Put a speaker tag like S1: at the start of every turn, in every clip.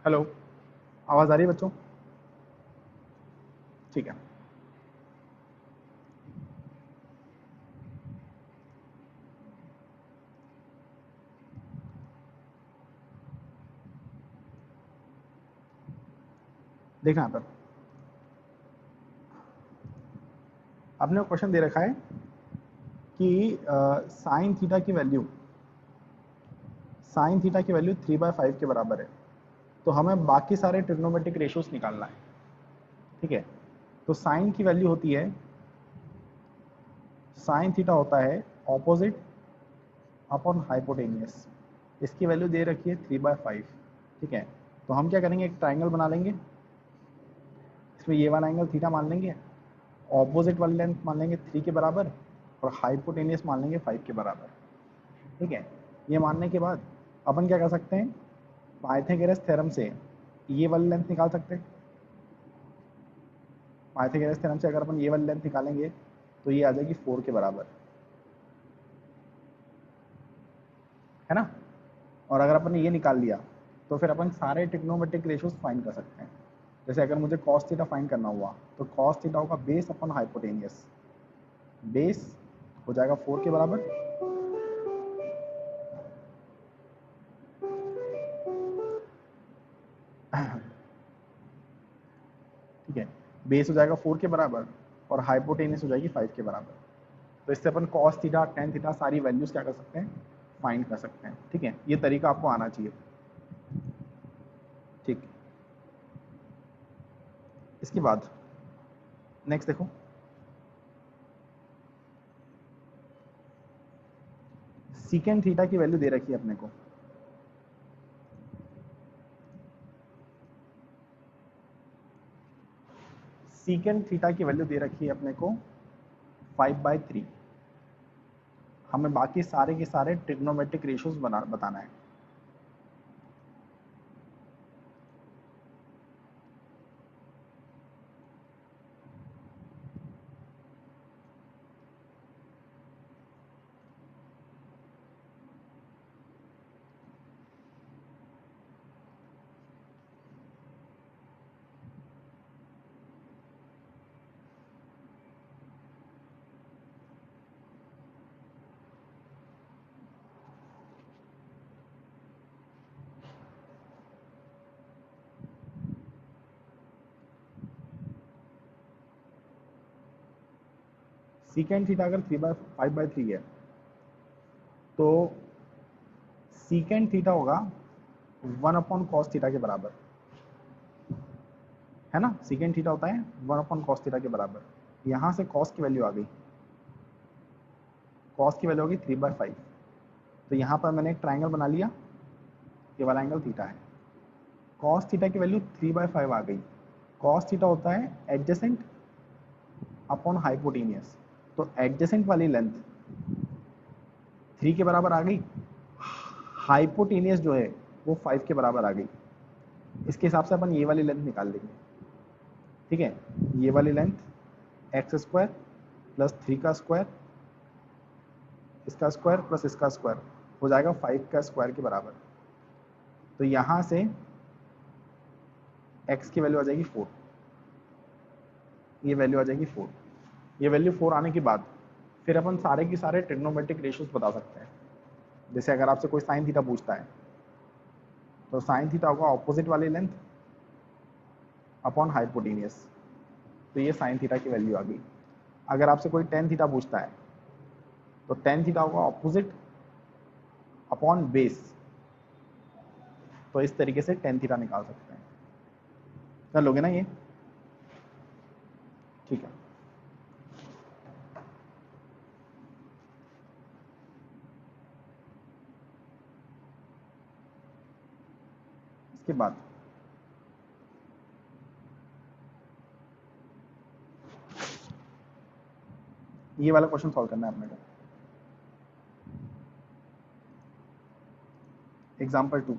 S1: Hello, आवाज़ आ रही है बच्चों? ठीक है। देखना यहाँ पर आपने क्वेश्चन दे रखा है कि साइन थीटा की वैल्यू 3/5 के बराबर है। तो हमें बाकी सारे ट्रिग्नोमेट्रिक रेशियोज निकालना है। ठीक है, तो साइन की वैल्यू होती है, साइन थीटा होता है ऑपोजिट अपॉन हाइपोटेनियस। इसकी वैल्यू दे रखी है 3/5। ठीक है, तो हम क्या करेंगे, एक ट्राइंगल बना लेंगे। इसमें ये वाला एंगल थीटा मान लेंगे, ऑपोजिट वाली लेंथ मान लेंगे 3 के बराबर, और हाइपोटेनियस मान लेंगे 5 के बराबर। ठीक है, ये मानने के बाद अपन क्या कर सकते हैं, पाइथागोरस थ्योरम से ये वाली लेंथ निकाल सकते हैं। पाइथागोरस थ्योरम से अगर अपन ये वाली लेंथ निकालेंगे तो ये आ जाएगी 4 के बराबर, है ना। और अगर अपन ने ये निकाल लिया तो फिर अपन सारे ट्रिग्नोमेट्रिक रेशियोज फाइंड कर सकते हैं। जैसे अगर मुझे कॉस थीटा फाइंड करना हुआ तो कॉस थीटा होगा बेस अपन हाइपोटेनियस, बेस हो जाएगा 4 के बराबर, ठीक है। बेस हो जाएगा 4 के बराबर और हाइपोटेनियस हो जाएगी 5 के बराबर। तो इससे अपन कॉस थीटा, टेन थीटा सारी वैल्यूज क्या कर सकते हैं, फाइंड कर सकते हैं। ठीक है, ये तरीका आपको आना चाहिए। ठीक, इसके बाद नेक्स्ट देखो, सीकेंड थीटा की वैल्यू दे रखी है अपने को। सीकेंड थीटा की वैल्यू दे रखी है अपने को 5/3। हमें बाकी सारे के सारे ट्रिग्नोमेट्रिक रेशियोज बताना है। सीकेंड थीटा अगर 5/3 है तो सीकेंड थीटा होगा 1/cos थीटा के बराबर, है ना। सीकेंड थीटा होता है 1/cos थीटा के बराबर। यहाँ से कॉस की वैल्यू आ गई, कॉस की वैल्यू होगी 3/5। तो यहाँ पर मैंने एक ट्राइंगल बना लिया, ये वाला एंगल थीटा है। कॉस थीटा की वैल्यू 3/5 आ गई। कॉस थीटा होता है एडजेसेंट अपॉन हाइपोटेनियस। तो एडजेसेंट वाली लेंथ 3 के बराबर आ गई, हाइपोटेनियस जो है वो 5 के बराबर आ गई। इसके हिसाब से अपन ये वाली लेंथ निकाल लेंगे। ठीक है, ये वाली लेंथ एक्स स्क्वायर प्लस 3 का स्क्वायर, इसका स्क्वायर प्लस इसका स्क्वायर हो जाएगा 5 का स्क्वायर के बराबर। तो यहाँ से x की वैल्यू आ जाएगी 4, ये वैल्यू आ जाएगी 4। ये वैल्यू 4 आने के बाद फिर अपन सारे के सारे ट्रिग्नोमेट्रिक रेशियोज बता सकते हैं। जैसे अगर आपसे कोई साइन थीटा पूछता है तो साइन थीटा होगा ऑपोजिट वाली लेंथ अपॉन हाइपोटेनियस। तो ये साइन थीटा की वैल्यू आ गई। अगर आपसे कोई टेन थीटा पूछता है तो टेन थीटा होगा ऑपोजिट अपॉन बेस। तो इस तरीके से टेन थीटा निकाल सकते हैं। कर लोगे ना ये? ठीक है, इसके बाद ये वाला क्वेश्चन सॉल्व करना है अपने को। एग्जाम्पल 2,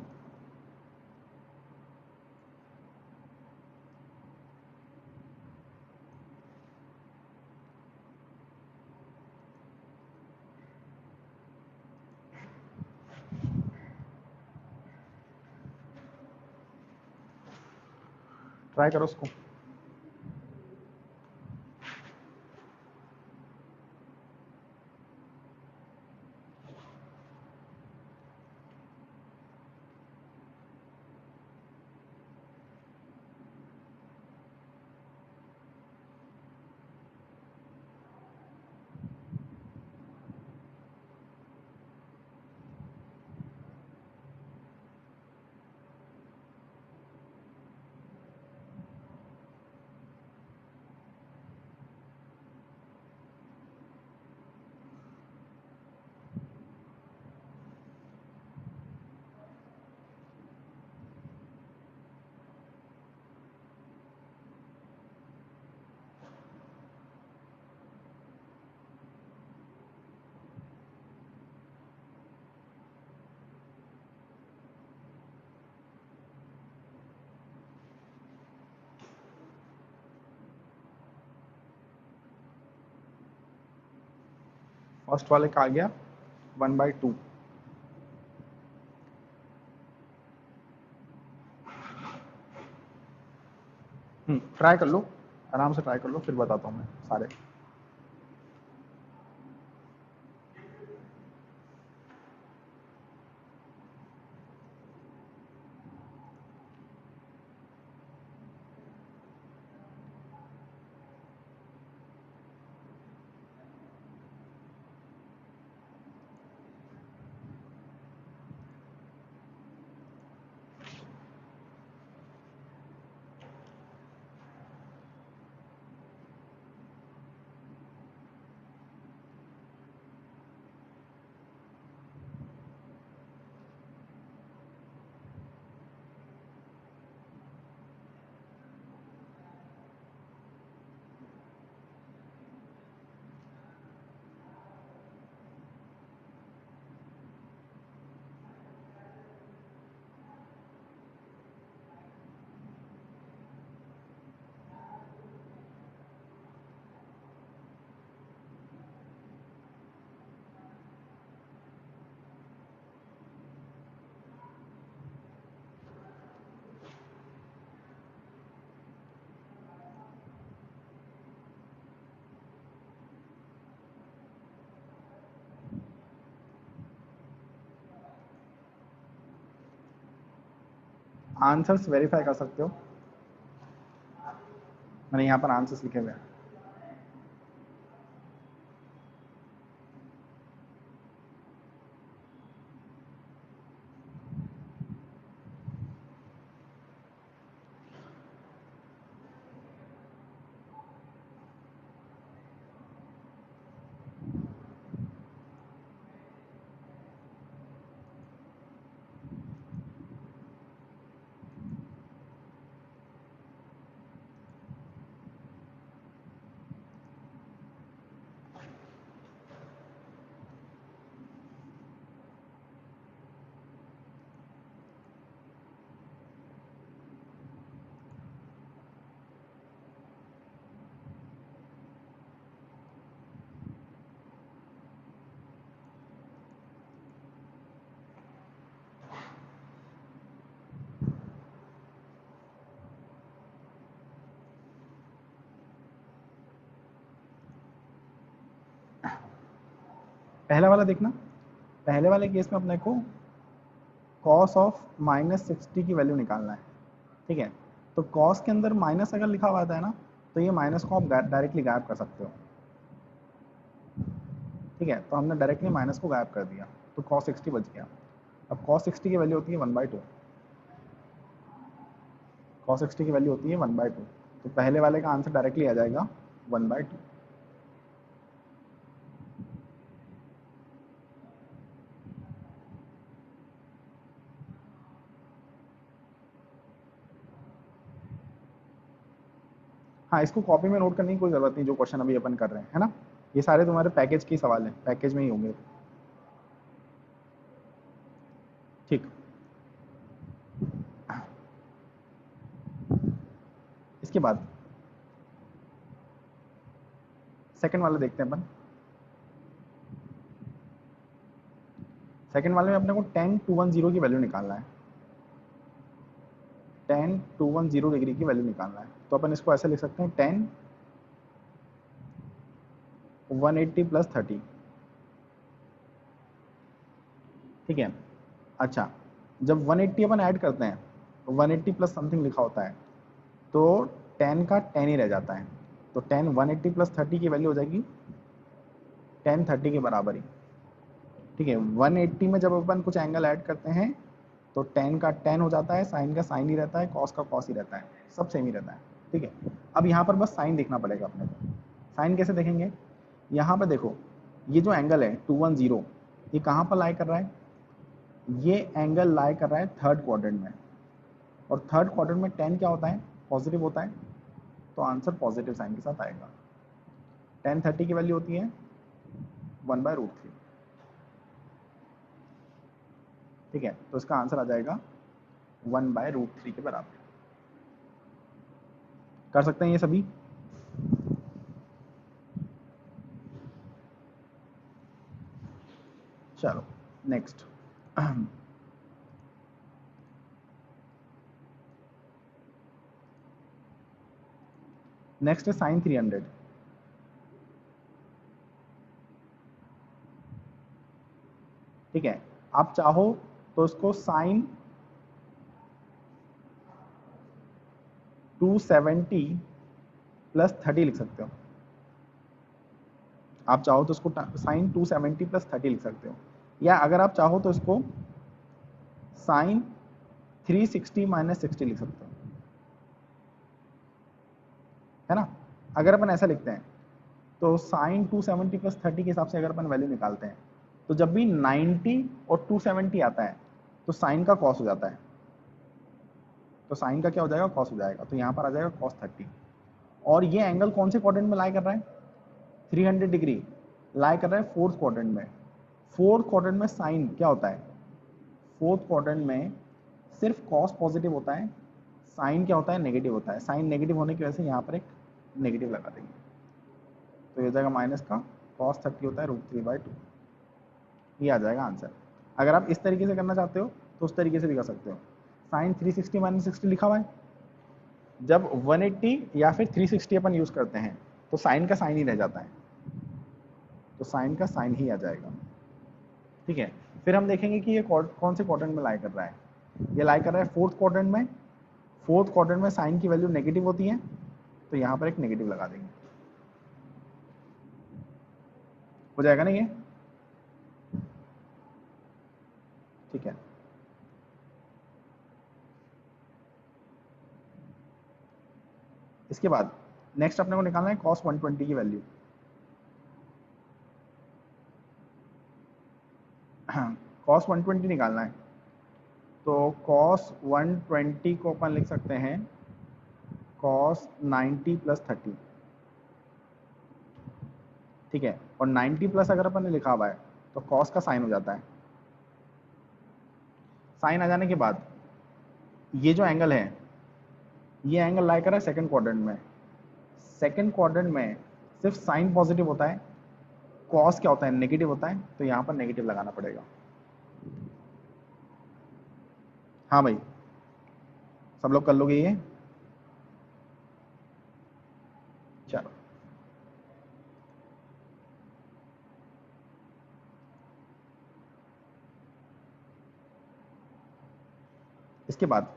S1: ट्राई करो उसको। फर्स्ट वाले का आ गया 1/2। ट्राई कर लो, आराम से ट्राई कर लो, फिर बताता हूँ मैं सारे। आंसर्स वेरीफाई कर सकते हो, मैंने यहाँ पर आंसर्स लिखे हुए हैं। पहला वाला देखना, पहले वाले केस में अपने को कॉस ऑफ -60 की वैल्यू निकालना है, ठीक है। तो कॉस के अंदर माइनस अगर लिखा हुआ आता है ना, तो ये माइनस को आप डायरेक्टली गायब कर सकते हो, ठीक है। तो हमने डायरेक्टली माइनस को गायब कर दिया, तो कॉस 60 बच गया। अब कॉस 60 की वैल्यू होती है 1/2, कॉस 60 की वैल्यू होती है 1/2, तो पहले वाले का आंसर डायरेक्टली आ जाएगा 1/2। हाँ, इसको कॉपी में नोट करने की कोई ज़रूरत नहीं, जो क्वेश्चन अभी अपन कर रहे हैं, है ना। ये सारे तुम्हारे पैकेज के सवाल हैं, पैकेज में ही होंगे, ठीक। इसके बाद सेकंड वाला देखते हैं अपन। सेकंड वाले में अपने को 10 210 की वैल्यू निकालना है। tan 210 डिग्री की वैल्यू निकालना है। तो अपन इसको ऐसे लिख सकते हैं tan 180 प्लस 30, ठीक है। अच्छा, जब 180 अपन ऐड करते हैं तो 180 प्लस समथिंग लिखा होता है, तो tan का tan ही रह जाता है। तो tan 180 प्लस 30 की वैल्यू हो जाएगी tan 30 के बराबर ही, ठीक है। 180 में जब अपन कुछ एंगल ऐड करते हैं तो tan का tan हो जाता है, साइन का साइन ही रहता है, cos का cos ही रहता है, सब सेम ही रहता है, ठीक है। अब यहाँ पर बस साइन देखना पड़ेगा अपने को। साइन कैसे देखेंगे? यहाँ पर देखो, ये जो एंगल है 210, ये कहाँ पर लाई कर रहा है? ये एंगल लाई कर रहा है थर्ड क्वाड्रेंट में, और थर्ड क्वाड्रेंट में tan क्या होता है? पॉजिटिव होता है, तो आंसर पॉजिटिव साइन के साथ आएगा। tan 30 की वैल्यू होती है 1/√3, ठीक है। तो इसका आंसर आ जाएगा 1/√3 के बराबर। कर सकते हैं ये सभी? चलो नेक्स्ट। नेक्स्ट है साइन 300, ठीक है। आप चाहो तो इसको साइन 270 प्लस 30 लिख सकते हो। आप चाहो तो इसको साइन 270 प्लस 30 लिख सकते हो, या अगर आप चाहो तो इसको साइन 360 माइनस 60 लिख सकते हो, है ना। अगर अपन ऐसा लिखते हैं तो साइन 270 प्लस 30 के हिसाब से अगर अपन वैल्यू निकालते हैं तो जब भी 90 और 270 आता है तो साइन का कॉस हो जाता है, तो साइन का क्या हो जाएगा? कॉस हो जाएगा। तो यहाँ पर आ जाएगा कॉस 30। और ये एंगल कौन से क्वाड्रेंट में लाई कर रहा है? 300 डिग्री लाई कर रहा है फोर्थ क्वाड्रेंट में। फोर्थ क्वाड्रेंट में साइन क्या होता है? फोर्थ क्वाड्रेंट में सिर्फ कॉस पॉजिटिव होता है, साइन क्या होता है? नेगेटिव होता है। साइन नेगेटिव होने की वजह से यहाँ पर एक नेगेटिव लगा देंगे, तो ये हो जाएगा माइनस का कॉस 30 होता है √3/2, ये आ जाएगा आंसर। अगर आप इस तरीके से करना चाहते हो तो उस तरीके से भी कर सकते हो। साइन 360 माइनस 60 लिखा हुआ है, जब 180 या फिर 360 अपन यूज करते हैं तो साइन का साइन ही रह जाता है, तो साइन का साइन ही आ जाएगा, ठीक है। फिर हम देखेंगे कि ये कौन से क्वाड्रेंट में लाई कर रहा है। ये लाई कर रहा है फोर्थ क्वाड्रेंट में। फोर्थ क्वाड्रेंट में साइन की वैल्यू नेगेटिव होती है, तो यहाँ पर एक नेगेटिव लगा देंगे, हो जाएगा ना ये, ठीक है। इसके बाद नेक्स्ट अपने को निकालना है cos 120 की वैल्यू। cos 120 निकालना है, तो cos 120 को अपन लिख सकते हैं cos 90 प्लस 30, ठीक है। और 90 प्लस अगर अपन ने लिखा हुआ है तो cos का साइन हो जाता है। साइन आ जाने के बाद ये जो एंगल है, ये एंगल लाई कर रहा है सेकंड क्वाड्रेंट में। सेकंड क्वाड्रेंट में सिर्फ साइन पॉजिटिव होता है, कॉस क्या होता है? नेगेटिव होता है, तो यहाँ पर नेगेटिव लगाना पड़ेगा। हाँ भाई, सब लोग कर लोगे ये? चलो इसके बाद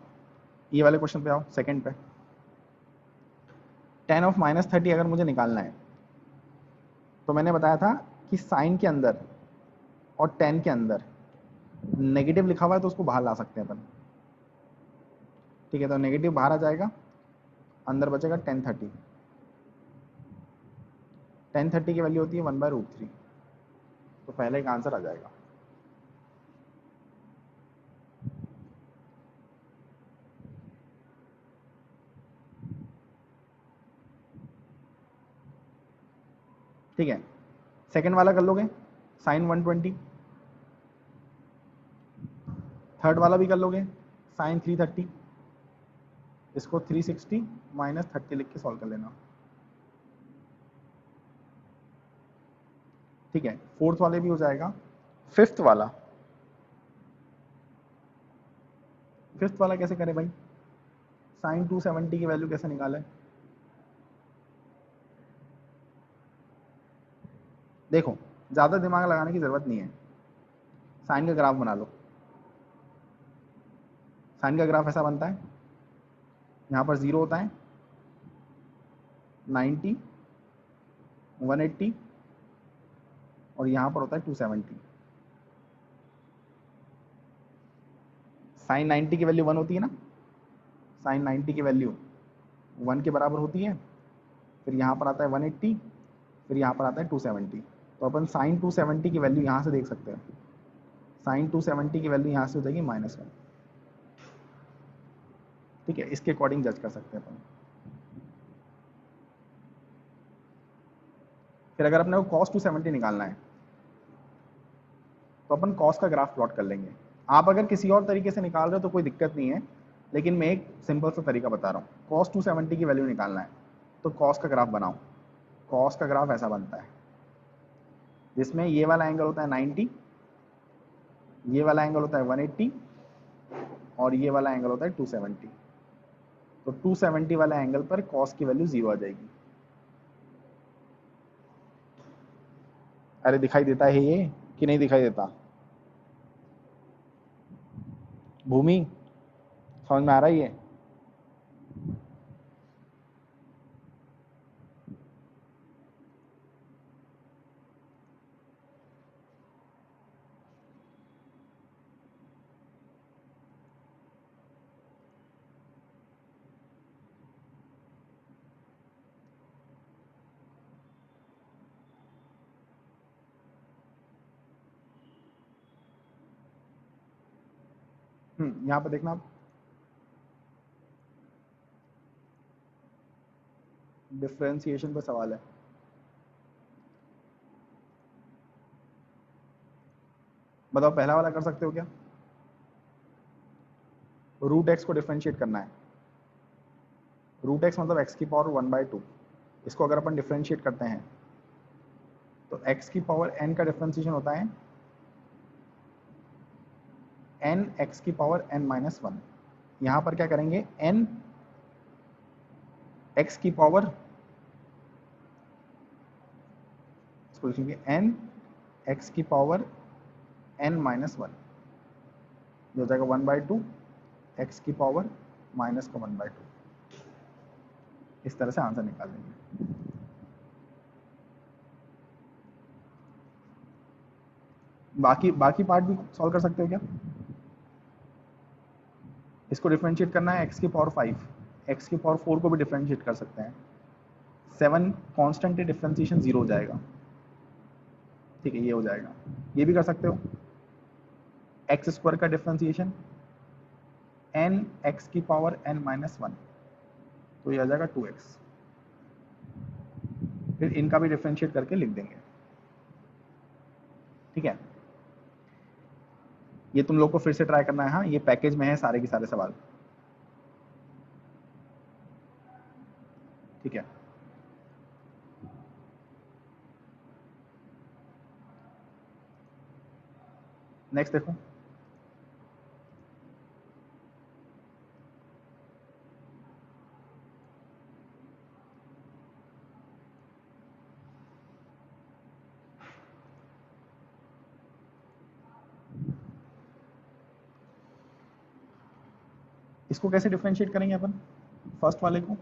S1: ये वाले क्वेश्चन पे आओ, सेकंड पे। tan ऑफ -30 अगर मुझे निकालना है तो मैंने बताया था कि साइन के अंदर और tan के अंदर नेगेटिव लिखा हुआ है तो उसको बाहर ला सकते हैं अपन, ठीक है। तो नेगेटिव बाहर आ जाएगा, अंदर बचेगा tan 30। tan 30 की वैल्यू होती है 1/√3, तो पहले का आंसर आ जाएगा। ठीक है, सेकंड वाला कर लोगे साइन 120, थर्ड वाला भी कर लोगे साइन 330, इसको 360 माइनस 30 लिख के सॉल्व कर लेना, ठीक है। फोर्थ वाले भी हो जाएगा। फिफ्थ वाला, फिफ्थ वाला कैसे करें भाई? साइन 270 की वैल्यू कैसे निकालें? देखो, ज़्यादा दिमाग लगाने की ज़रूरत नहीं है, साइन का ग्राफ बना लो। साइन का ग्राफ ऐसा बनता है, यहाँ पर 0 होता है, 90, 180 और यहाँ पर होता है 270। साइन 90 की वैल्यू 1 होती है ना, साइन 90 की वैल्यू 1 के बराबर होती है, फिर यहाँ पर आता है 180, फिर यहाँ पर आता है 270। तो अपन साइन 270 की वैल्यू यहाँ से देख सकते हैं, साइन 270 की वैल्यू यहाँ से हो जाएगी -1। ठीक है, इसके अकॉर्डिंग जज कर सकते हैं अपन। फिर अगर अपने को कॉस 270 निकालना है तो अपन कॉस का ग्राफ प्लॉट कर लेंगे। आप अगर किसी और तरीके से निकाल रहे हो तो कोई दिक्कत नहीं है, लेकिन मैं एक सिंपल सा तरीका बता रहा हूँ। कॉस 270 की वैल्यू निकालना है तो कॉस का ग्राफ बनाओ। कॉस का ग्राफ ऐसा बनता है, जिसमें ये वाला एंगल होता है 90, ये वाला एंगल होता है 180 और ये वाला एंगल होता है 270। तो 270 वाले एंगल पर कॉस की वैल्यू 0 आ जाएगी। अरे दिखाई देता है ये कि नहीं दिखाई देता? भूमि, समझ में आ रहा है ये? यहाँ पर देखना आप, डिफरेंशिएशन पर सवाल है। बताओ पहला वाला कर सकते हो क्या? रूट एक्स को डिफरेंशिएट करना है। रूट एक्स मतलब एक्स की पावर 1/2। इसको अगर अपन डिफरेंशिएट करते हैं तो एक्स की पावर n का डिफरेंशिएशन होता है n एक्स की पावर n-1। यहाँ पर क्या करेंगे, n एक्स की पावर, इसको लिखेंगे n एक्स की पावर n-1, जो हो जाएगा 1/2 एक्स की पावर माइनस का 1/2। इस तरह से आंसर निकाल लेंगे। बाकी बाकी पार्ट भी सॉल्व कर सकते हो क्या? इसको डिफरेंशिएट करना है एक्स की पावर 5, एक्स की पावर 4 को भी डिफरेंशिएट कर सकते हैं। 7 कांस्टेंट है, डिफरेंशिएशन 0 हो जाएगा। ठीक है, ये हो जाएगा। ये भी कर सकते हो, एक्स स्क्वायर का डिफरेंशिएशन n एक्स की पावर n-1, तो ये आ जाएगा 2x। फिर इनका भी डिफरेंशिएट करके लिख देंगे। ठीक है, ये तुम लोग को फिर से ट्राई करना है। हाँ, ये पैकेज में है सारे के सारे सवाल। ठीक है, नेक्स्ट देखो। इसको कैसे डिफरेंशिएट करेंगे अपन? फर्स्ट वाले को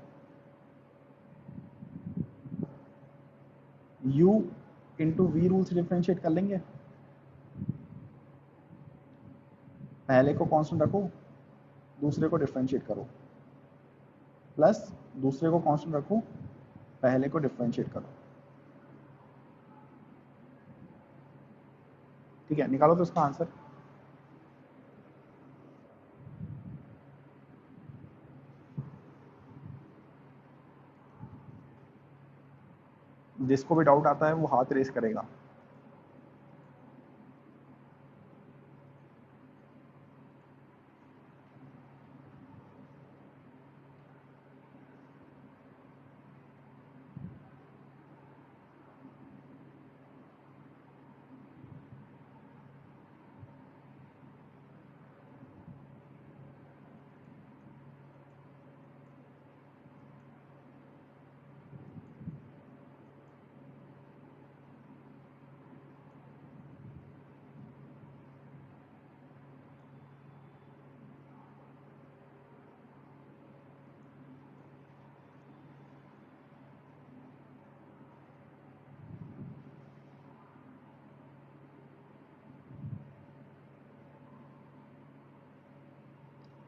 S1: u इंटू वी रूल से डिफरेंशिएट कर लेंगे। पहले को कांस्टेंट रखो, दूसरे को डिफरेंशिएट करो, प्लस दूसरे को कांस्टेंट रखो, पहले को डिफरेंशिएट करो। ठीक है, निकालो तो इसका आंसर। जिसको भी डाउट आता है वो हाथ रेस करेगा।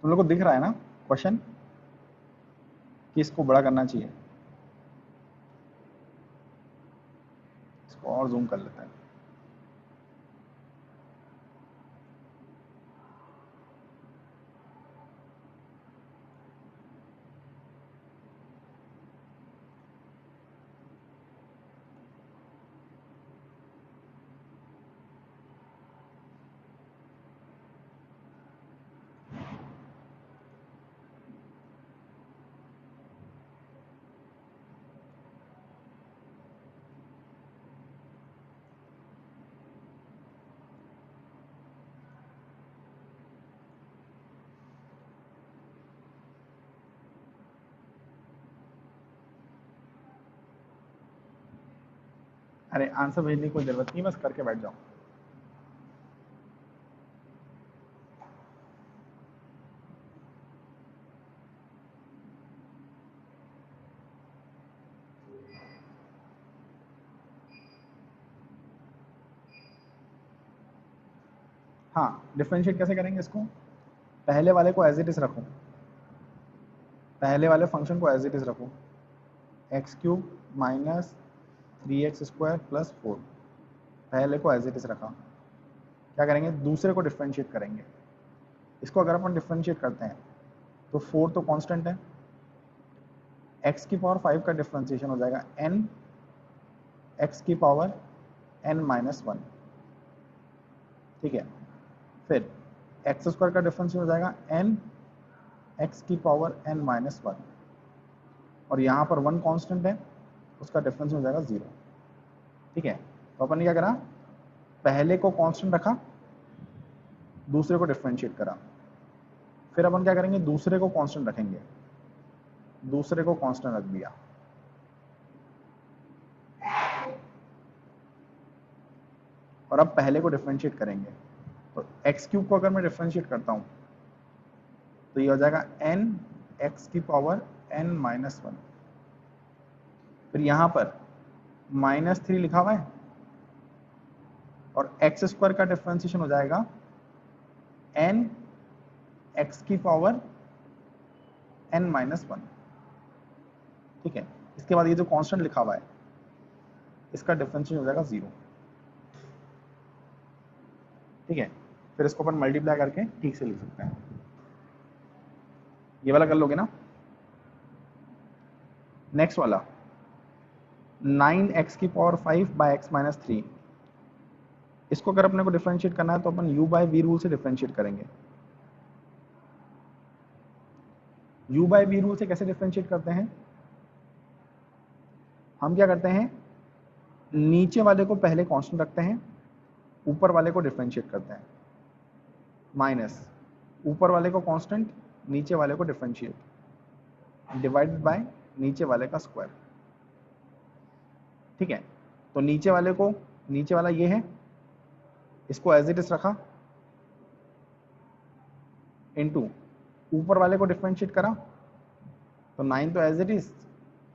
S1: तुम लोग को दिख रहा है ना क्वेश्चन कि इसको बड़ा करना चाहिए? इसको और जूम कर लेते हैं। अरे आंसर भेजने की कोई जरूरत नहीं, बस करके बैठ जाओ। हाँ, डिफरेंशिएट कैसे करेंगे इसको? पहले वाले को एज इट इज रखो, पहले वाले फंक्शन को एज इट इज रखो, x cube minus 3x² plus 4, पहले को एज इट इज रखा। क्या करेंगे? दूसरे को डिफरेंशिएट करेंगे। इसको अगर अपन डिफरेंशिएट करते हैं तो 4 तो कांस्टेंट है, x की पावर 5 का डिफरेंशिएशन हो जाएगा n x की पावर n माइनस 1, ठीक है। फिर x² का डिफरेंशिएशन हो जाएगा n x की पावर n माइनस 1, और यहाँ पर 1 कांस्टेंट है, उसका डिफरेंस हो जाएगा 0, ठीक है। तो अपन ने क्या करा? पहले को कांस्टेंट रखा, दूसरे को डिफरेंशिएट करा। फिर अपन क्या करेंगे? दूसरे को कांस्टेंट रखेंगे, दूसरे को कांस्टेंट रख दिया। और अब पहले को डिफरेंशिएट करेंगे। तो एक्स क्यूब को अगर मैं डिफरेंशिएट करता हूँ तो ये हो जाएगा n x की पावर n माइनस 1। फिर यहाँ पर -3 लिखा हुआ है, और x² का डिफरेंशिएशन हो जाएगा n x की पावर n माइनस 1, ठीक है। इसके बाद ये जो कांस्टेंट लिखा हुआ है इसका डिफरेंशिएशन हो जाएगा 0, ठीक है। फिर इसको अपन मल्टीप्लाई करके ठीक से लिख सकते हैं। ये वाला कर लोगे ना? नेक्स्ट वाला 9x की पावर 5 बाय x माइनस 3, इसको अगर अपने को डिफरेंशिएट करना है तो अपन u बाय v रूल से डिफरेंशिएट करेंगे। u बाय v रूल से कैसे डिफरेंशिएट करते हैं? हम क्या करते हैं? नीचे वाले को पहले कांस्टेंट रखते हैं, ऊपर वाले को डिफरेंशिएट करते हैं, माइनस ऊपर वाले को कांस्टेंट, नीचे वाले को डिफरेंशिएट, डिवाइडेड बाय नीचे वाले का स्क्वायर, ठीक है। तो नीचे वाले को, नीचे वाला ये है, इसको एज इट इज रखा, इनटू ऊपर वाले को डिफरेंशिएट करा, तो 9 तो एज इट इज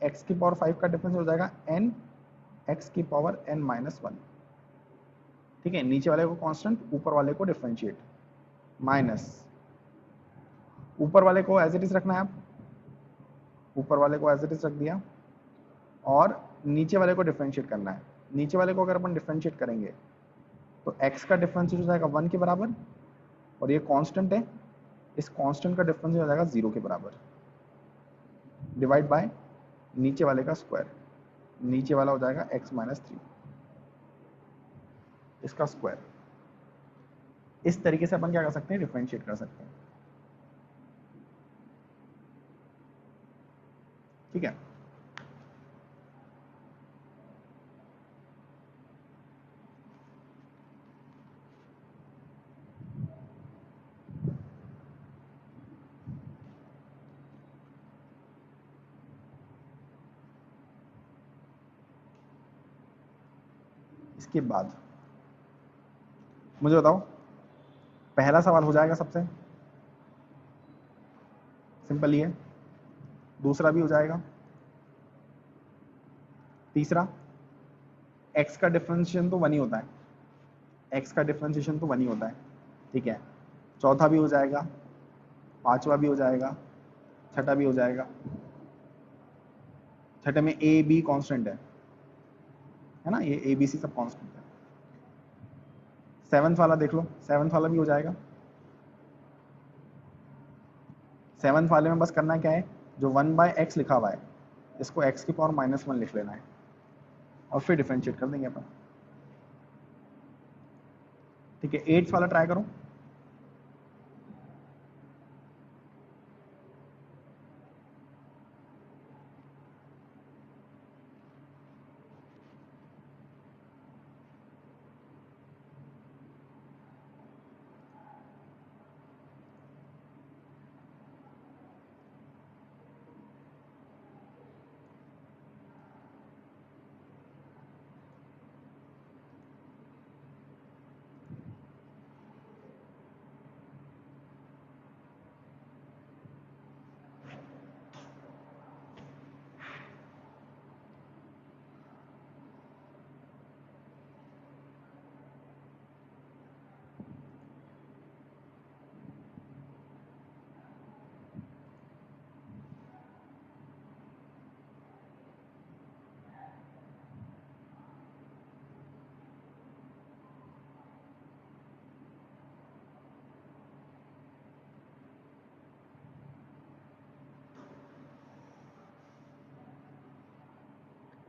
S1: x की पावर 5 का डिफरेंस हो जाएगा n x की पावर n माइनस 1, ठीक है। नीचे वाले को कांस्टेंट, ऊपर वाले को डिफरेंशिएट, माइनस ऊपर वाले को एज इट इज रखना है, आप ऊपर वाले को एज इट इज रख दिया, और नीचे वाले को डिफरेंशिएट करना है। नीचे वाले को अगर अपन डिफरेंशिएट करेंगे तो x का डिफरेंशिएट हो जाएगा 1 के बराबर, और ये कांस्टेंट है, इस कांस्टेंट का डिफरेंशिएट हो जाएगा 0 के बराबर, डिवाइड बाय नीचे वाले का स्क्वायर, नीचे वाला हो जाएगा x माइनस 3, इसका स्क्वायर। इस तरीके से अपन क्या कर सकते हैं? डिफरेंशिएट कर सकते हैं, ठीक है। इसके बाद मुझे बताओ, पहला सवाल हो जाएगा सबसे सिंपल ही है, दूसरा भी हो जाएगा, तीसरा x का डिफरेंशिएशन तो 1 ही होता है, x का डिफरेंशिएशन तो 1 ही होता है, ठीक है। चौथा भी हो जाएगा, पांचवा भी हो जाएगा, छठा भी हो जाएगा। छठे में ए बी कॉन्स्टेंट है ना, ये ए बी सी सब कॉन्स्टेंट है। सेवन्थ वाला देख लो, सेवन्थ वाला भी हो जाएगा। सेवन्थ वाले में बस करना क्या है, जो 1/x लिखा हुआ है इसको x की पावर -1 लिख लेना है और फिर डिफरेंशिएट कर देंगे अपन। ठीक है, एट्थ वाला ट्राई करो।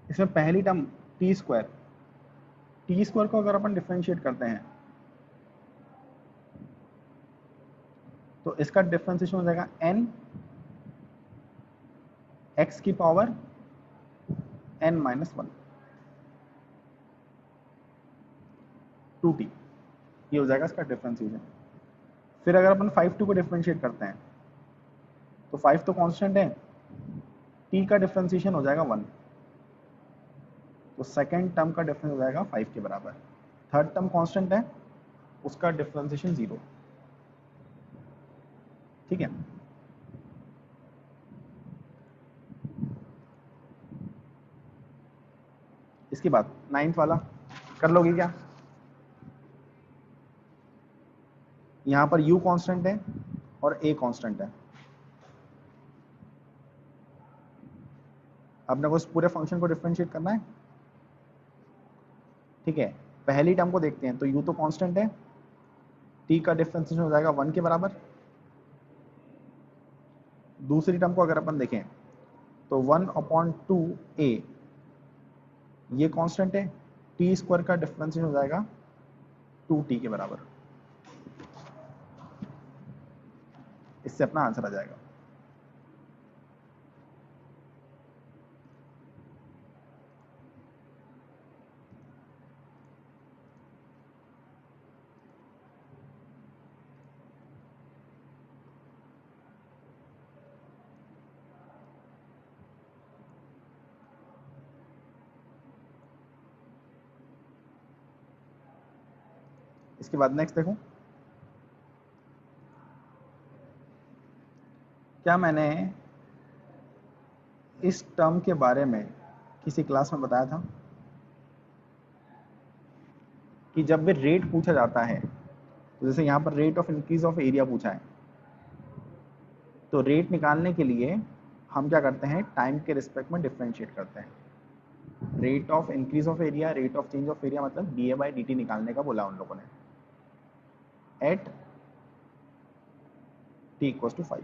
S1: इसमें पहली टर्म टी स्क्वायर को अगर अपन डिफरेंशिएट करते हैं तो इसका डिफरेंशिएशन हो जाएगा n x की पावर n-1 2t, ये हो जाएगा इसका डिफरेंशिएशन। फिर अगर अपन 5 को डिफरेंशिएट करते हैं तो 5 तो कांस्टेंट है, t का डिफरेंशिएशन हो जाएगा 1, तो सेकेंड टर्म का डिफरेंस हो जाएगा 5 के बराबर। थर्ड टर्म कांस्टेंट है, उसका डिफरेंशिएशन 0। ठीक है, इसके बाद 9th वाला कर लोगे क्या। यहां पर u कांस्टेंट है और a कांस्टेंट है। अपने को इस पूरे फंक्शन को डिफरेंशिएट करना है। ठीक है, पहली टर्म को देखते हैं तो u तो कांस्टेंट है, t का डिफरेंशिएशन हो जाएगा 1 के बराबर। दूसरी टर्म को अगर अपन देखें तो 1/2a ये कांस्टेंट है, टी स्क्वायर का डिफरेंशिएशन हो जाएगा 2t के बराबर। इससे अपना आंसर आ जाएगा। इसके बाद नेक्स्ट देखो, क्या मैंने इस टर्म के बारे में किसी क्लास में बताया था कि जब भी रेट पूछा जाता है, तो जैसे यहाँ पर rate of increase of area पूछा है, तो रेट निकालने के लिए हम क्या करते हैं, टाइम के रिस्पेक्ट में डिफरेंशिएट करते हैं। Rate of increase of area, rate of change of area मतलब dA/dt निकालने का बोला उन लोगों ने, एट t=5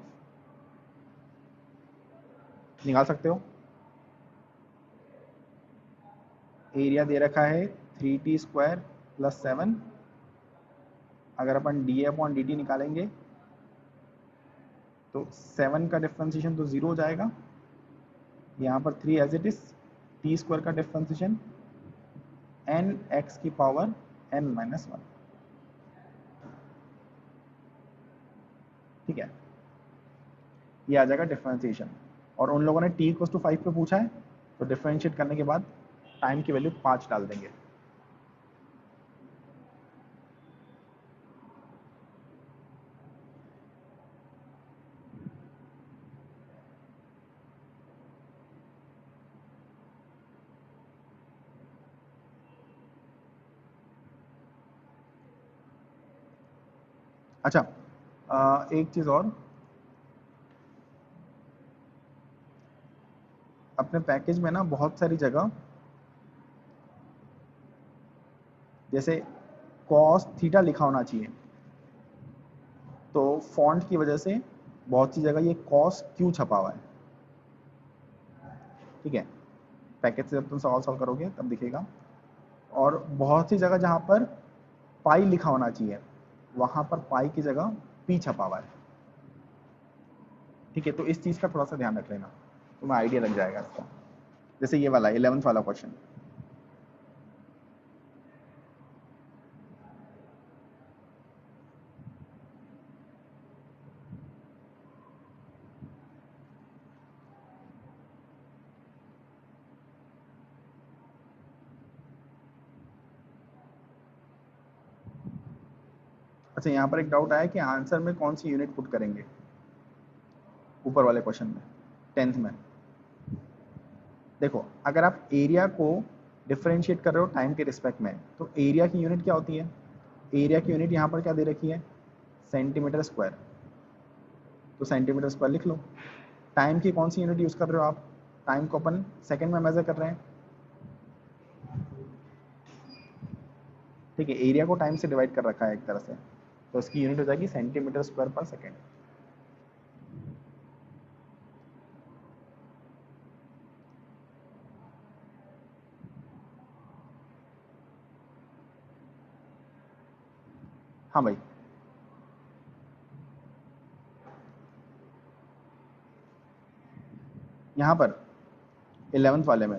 S1: निकाल सकते हो। एरिया दे रखा है 3t² + 7। अगर अपन dA/dt निकालेंगे तो 7 का डिफरेंशिएशन तो 0 हो जाएगा, यहाँ पर 3 एज इट इज, t² का डिफरेंशिएशन n(x⁻n-1). ठीक है, ये आ जाएगा डिफरेंशिएशन। और उन लोगों ने t=5 पे पूछा है, तो डिफरेंशिएट करने के बाद टाइम की वैल्यू 5 डाल देंगे। अच्छा, एक चीज़ और, अपने पैकेज में ना बहुत सारी जगह जैसे कॉस थीटा लिखा होना चाहिए, तो फॉन्ट की वजह से बहुत सी जगह ये कॉस क्यू छपा हुआ है। ठीक है, पैकेज से जब तुम सवाल सॉल्व करोगे तब दिखेगा। और बहुत सी जगह जहाँ पर पाई लिखा होना चाहिए, वहाँ पर पाई की जगह पी छपा हुआ है। ठीक है, तो इस चीज़ का थोड़ा सा ध्यान रख लेना, तुम्हें आइडिया लग जाएगा इसका। जैसे ये वाला 11th वाला क्वेश्चन, अच्छा यहाँ पर एक डाउट आया कि आंसर में कौन सी यूनिट पुट करेंगे ऊपर वाले क्वेश्चन में 10th में। देखो, अगर आप एरिया को डिफरेंशिएट कर रहे हो टाइम के रिस्पेक्ट में, तो एरिया की यूनिट क्या होती है? एरिया की यूनिट यहाँ पर क्या दे रखी है? सेंटीमीटर स्क्वायर, तो सेंटीमीटर स्क्वायर लिख लो। टाइम की कौन सी यूनिट यूज़ कर रहे हो आप? टाइम को अपन सेकंड में मेजर कर रहे हैं। ठीक है, एरिया को टाइम से डिवाइड कर रखा है एक तरह से, तो इसकी यूनिट हो जाएगी सेंटीमीटर स्क्वायर पर सेकेंड। हाँ भाई, यहाँ पर 11th वाले में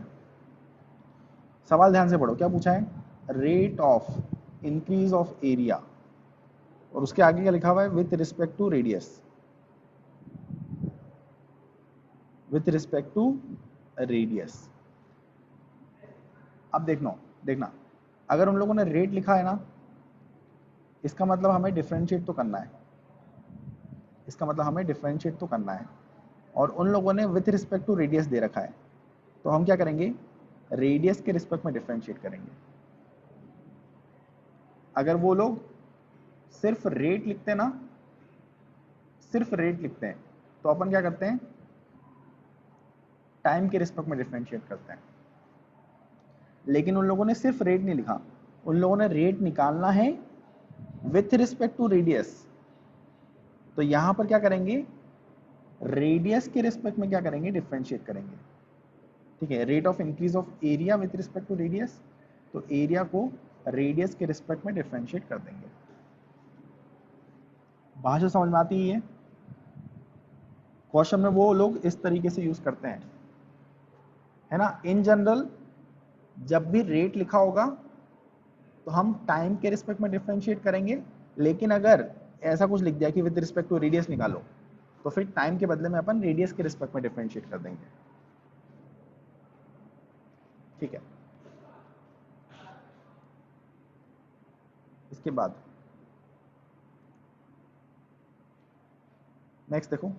S1: सवाल ध्यान से पढ़ो, क्या पूछा है? Rate of increase of area, और उसके आगे क्या लिखा हुआ है? With respect to radius, with respect to radius. अब देखना, अगर उन लोगों ने रेट लिखा है ना, इसका मतलब हमें डिफरेंशिएट तो करना है, इसका मतलब हमें डिफरेंशिएट तो करना है। और उन लोगों ने विथ रिस्पेक्ट टू रेडियस दे रखा है, तो हम क्या करेंगे? रेडियस के रिस्पेक्ट में डिफरेंशिएट करेंगे। अगर वो लोग सिर्फ रेट लिखते हैं ना, सिर्फ रेट लिखते हैं, तो अपन क्या करते हैं? टाइम के रिस्पेक्ट में डिफरेंशिएट करते हैं। लेकिन उन लोगों ने सिर्फ रेट नहीं लिखा, उन लोगों ने रेट निकालना है विथ रिस्पेक्ट टू रेडियस, तो यहां पर क्या करेंगे? रेडियस के रिस्पेक्ट में क्या करेंगे? डिफरेंशिएट करेंगे। ठीक है, rate of increase of area with respect to radius, तो एरिया को रेडियस के रिस्पेक्ट में डिफरेंशिएट कर देंगे। भाषा समझ में आती है? क्वेश्चन में वो लोग इस तरीके से यूज करते हैं, है ना। इन जनरल जब भी रेट लिखा होगा तो हम टाइम के रिस्पेक्ट में डिफरेंशिएट करेंगे, लेकिन अगर ऐसा कुछ लिख दिया कि विद रिस्पेक्ट टू रेडियस निकालो, तो फिर टाइम के बदले में अपन रेडियस के रिस्पेक्ट में डिफरेंशिएट कर देंगे। ठीक है, इसके बाद नेक्स्ट देखो,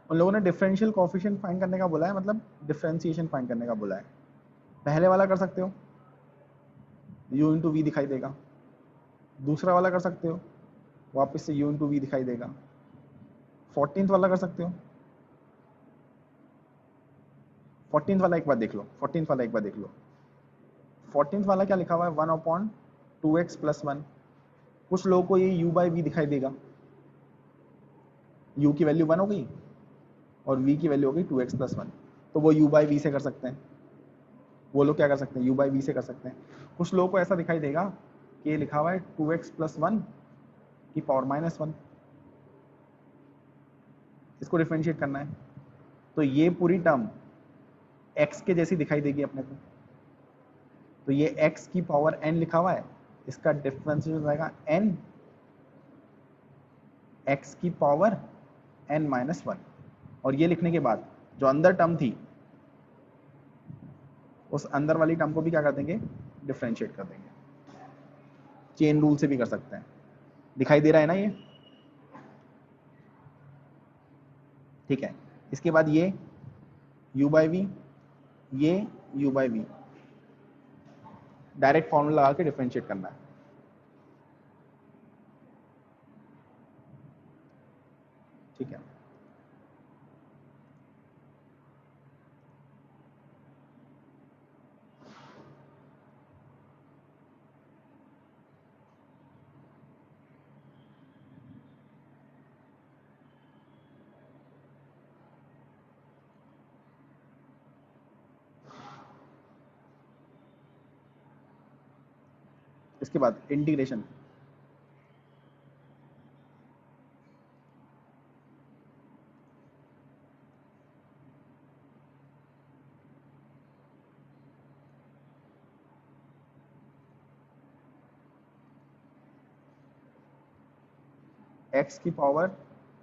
S1: उन लोगों ने डिफरेंशियल कोएफिशिएंट फाइंड करने का बोला है, मतलब डिफरेंशिएशन फाइंड करने का बोला है। पहले वाला कर सकते हो, u इंटू वी दिखाई देगा। दूसरा वाला कर सकते हो, वापस से u इंटू वी दिखाई देगा। 14th वाला कर सकते हो। 14th वाला एक बार देख लो, 14th वाला एक बार देख लो। 14th वाला क्या लिखा हुआ है? 1/2x plus 1। कुछ लोगों को ये u बाई वी दिखाई देगा, u की वैल्यू 1 हो गई और v की वैल्यू हो गई 2x प्लस 1, तो वो u बाई वी से कर सकते हैं। वो लोग क्या कर सकते हैं? u बाई वी से कर सकते हैं। कुछ लोगों को ऐसा दिखाई देगा कि ये लिखा हुआ है 2x प्लस 1 की पावर माइनस 1, इसको डिफरेंशिएट करना है, तो ये पूरी टर्म x के जैसी दिखाई देगी अपने को, तो ये x की पावर n लिखा हुआ है, इसका डिफरेंशिएट हो जाएगा n एक्स की पावर n माइनस वन, और ये लिखने के बाद जो अंदर टर्म थी उस अंदर वाली टर्म को भी क्या कर देंगे, डिफ्रेंशिएट कर देंगे। चेन रूल से भी कर सकते हैं। दिखाई दे रहा है ना ये? ठीक है। इसके बाद ये u बाई वी, ये u by V, direct formula लगा के डिफ्रेंशिएट करना है। ठीक है। इसके बाद इंटीग्रेशन, x की पावर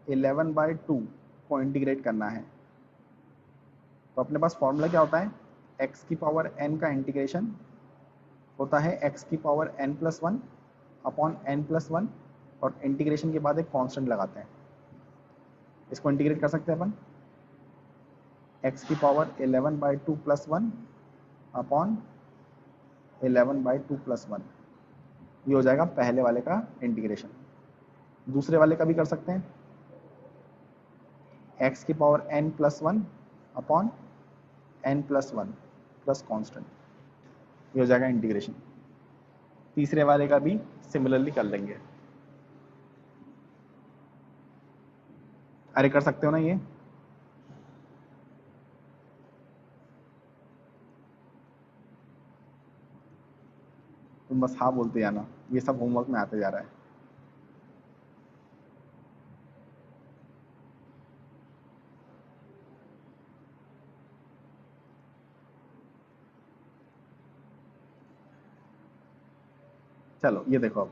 S1: 11/2 को इंटीग्रेट करना है। तो अपने पास फॉर्मूला क्या होता है, x की पावर n का इंटीग्रेशन होता है x की power n plus one upon n plus one, और इंटीग्रेशन के बाद एक कांस्टेंट लगाते हैं। इसको इंटीग्रेट कर सकते हैं अपन, x की power 11/2 plus one upon 11/2 plus one, ये हो जाएगा पहले वाले का इंटीग्रेशन। दूसरे वाले का भी कर सकते हैं, x की power n plus one upon n plus one plus constant, ये हो जाएगा इंटीग्रेशन। तीसरे वाले का भी सिमिलरली कर लेंगे। अरे कर सकते हो ना ये? तुम बस हाँ बोलते जाना, ये सब होमवर्क में आते जा रहा है। चलो ये देखो, अब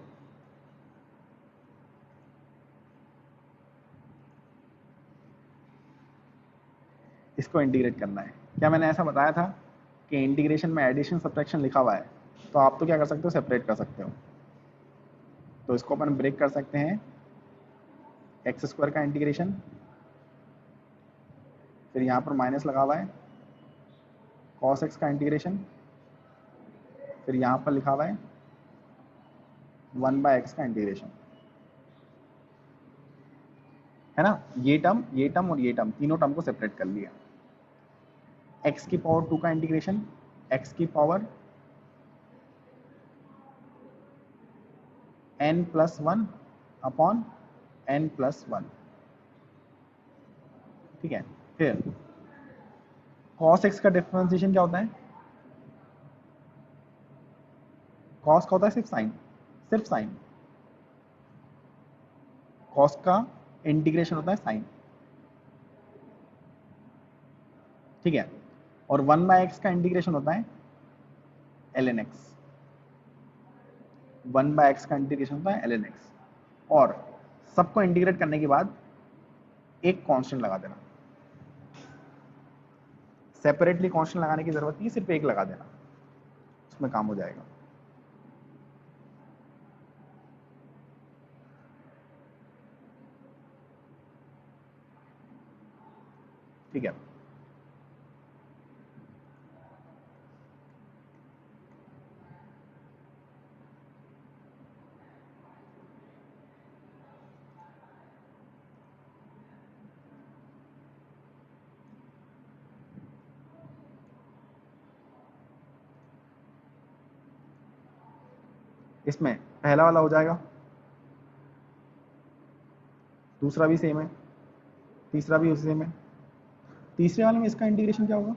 S1: इसको इंटीग्रेट करना है। क्या मैंने ऐसा बताया था कि इंटीग्रेशन में एडिशन सब्ट्रैक्शन लिखा हुआ है, तो आप तो क्या कर सकते हो, सेपरेट कर सकते हो। तो इसको अपन ब्रेक कर सकते हैं, एक्स स्क्वायर का इंटीग्रेशन, फिर यहाँ पर माइनस लगा हुआ है, कॉस एक्स का इंटीग्रेशन, फिर यहाँ पर लिखा हुआ है 1/x का इंटीग्रेशन, है ना। ये टर्म और ये टर्म, तीनों टर्म को सेपरेट कर लिया। x की पावर 2 का इंटीग्रेशन, x की power n plus one upon n plus one, ठीक है। फिर cos x का डिफरेंशिएशन क्या होता है, cos का होता है सिर्फ साइन, cos का इंटीग्रेशन होता है साइन, ठीक है। और 1/x का इंटीग्रेशन होता है ln x, 1/x का इंटीग्रेशन होता है ln x। और सबको इंटीग्रेट करने के बाद एक कांस्टेंट लगा देना, सेपरेटली कांस्टेंट लगाने की जरूरत नहीं, सिर्फ एक लगा देना, उसमें काम हो जाएगा। ठीक है। इसमें पहला वाला हो जाएगा, दूसरा भी सेम है, तीसरा भी उसी सेम है। तीसरे वाले में इसका इंटीग्रेशन क्या होगा,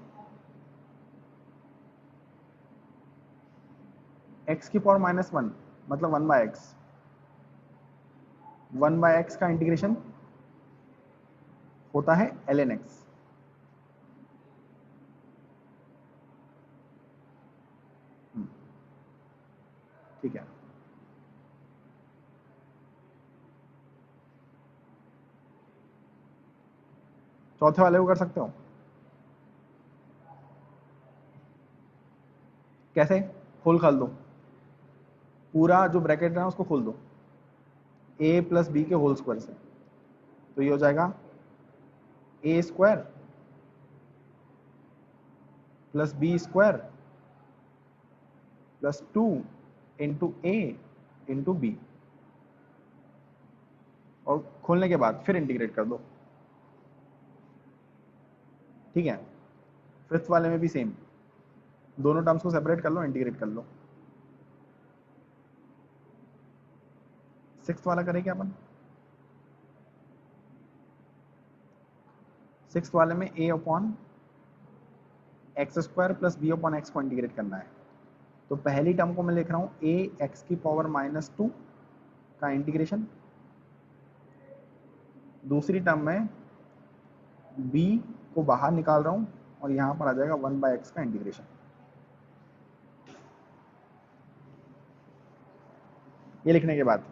S1: x की पावर माइनस वन मतलब 1/x, 1/x का इंटीग्रेशन होता है ln x, ठीक है। चौथे वाले को कर सकते हो? कैसे? खोल खाल दो, पूरा जो ब्रैकेट है उसको खोल दो, a प्लस बी के होल स्क्वायर से, तो ये हो जाएगा A square plus B square plus 2 into A into B, और खोलने के बाद फिर इंटीग्रेट कर दो। ठीक है, फिफ्थ वाले में भी सेम, दोनों टर्म्स को सेपरेट कर लो, इंटीग्रेट कर लो। सिक्स्थ वाला करें क्या अपन? सिक्स्थ वाले में a upon x square plus B upon x को इंटीग्रेट करना है। तो पहली टर्म को मैं लिख रहा हूँ a एक्स की पावर -2 का इंटीग्रेशन, दूसरी टर्म में b को बाहर निकाल रहा हूँ और यहाँ पर आ जाएगा 1/x का इंटीग्रेशन। ये लिखने के बाद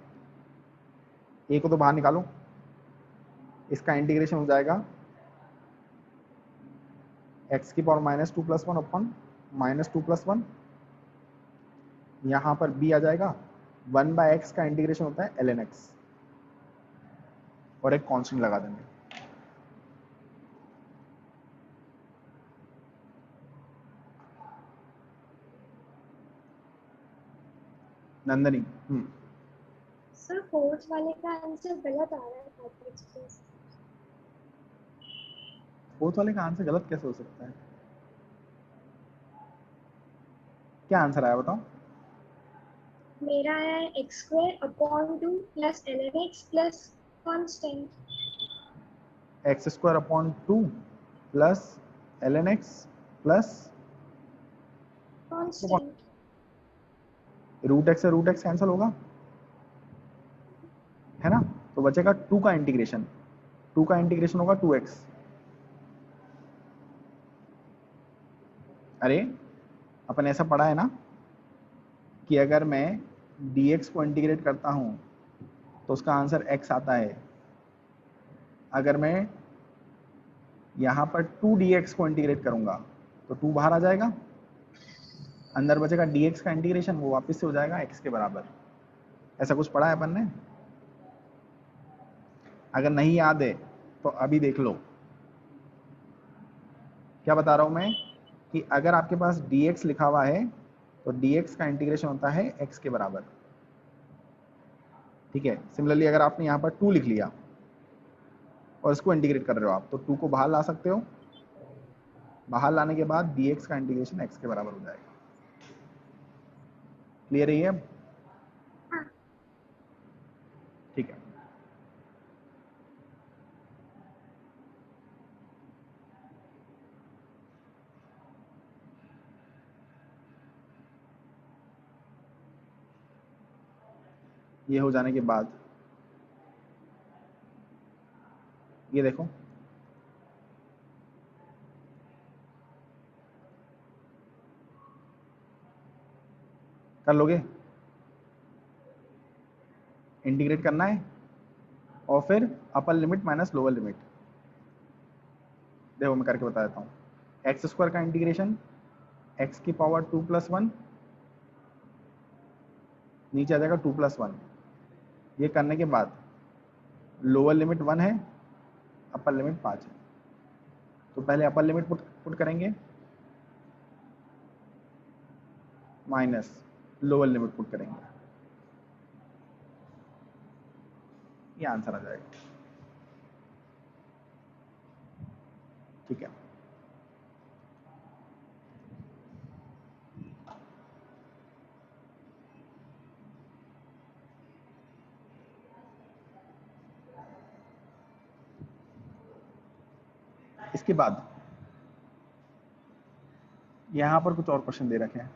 S1: a को तो बाहर निकालो, इसका इंटीग्रेशन हो जाएगा x की पावर -2 + 1 अपॉन -2 + 1, यहाँ पर b आ जाएगा 1/x का इंटीग्रेशन होता है ln x, और एक कांस्टेंट लगा देंगे। नंदनी,
S2: सर फोर्थ वाले का आंसर गलत आ रहा है,
S1: फोर्थ वाले का आंसर गलत कैसे हो सकता है? क्या आंसर आया बताओ?
S2: मेरा है x² upon 2 plus ln x plus constant.
S1: x² upon 2 plus ln x plus
S2: constant.
S1: Root x से रूट एक्स कैंसिल होगा, है ना, तो बचेगा 2 का इंटीग्रेशन, 2 का इंटीग्रेशन होगा 2x। अरे अपन ऐसा पढ़ा है ना कि अगर मैं dx को इंटीग्रेट करता हूं तो उसका आंसर x आता है, अगर मैं यहां पर 2dx को इंटीग्रेट करूंगा तो 2 बाहर आ जाएगा, अंदर बचेगा dx का इंटीग्रेशन, वो वापस से हो जाएगा x के बराबर। ऐसा कुछ पढ़ा है अपन ने? अगर नहीं याद है तो अभी देख लो। क्या बता रहा हूं मैं कि अगर आपके पास dx लिखा हुआ है तो dx का इंटीग्रेशन होता है x के बराबर। ठीक है, सिमिलरली अगर आपने यहाँ पर 2 लिख लिया और इसको इंटीग्रेट कर रहे हो आप, तो 2 को बाहर ला सकते हो, बाहर लाने के बाद dx का इंटीग्रेशन x के बराबर हो जाएगा। क्लियर है ये अब? ठीक है, ये हो जाने के बाद ये देखो, कर लोगे? इंटीग्रेट करना है और फिर upper limit minus lower limit. देखो मैं करके बता देता हूँ, x² का इंटीग्रेशन x की पावर 2 + 1, नीचे आ जाएगा 2 + 1। ये करने के बाद लोअर लिमिट 1 है, अपर लिमिट 5 है, तो पहले अपर लिमिट पुट करेंगे, माइनस लोअर लिमिट पुट करेंगे, ये आंसर आ जाएगा। ठीक है, इसके बाद यहां पर कुछ और क्वेश्चन दे रखे हैं।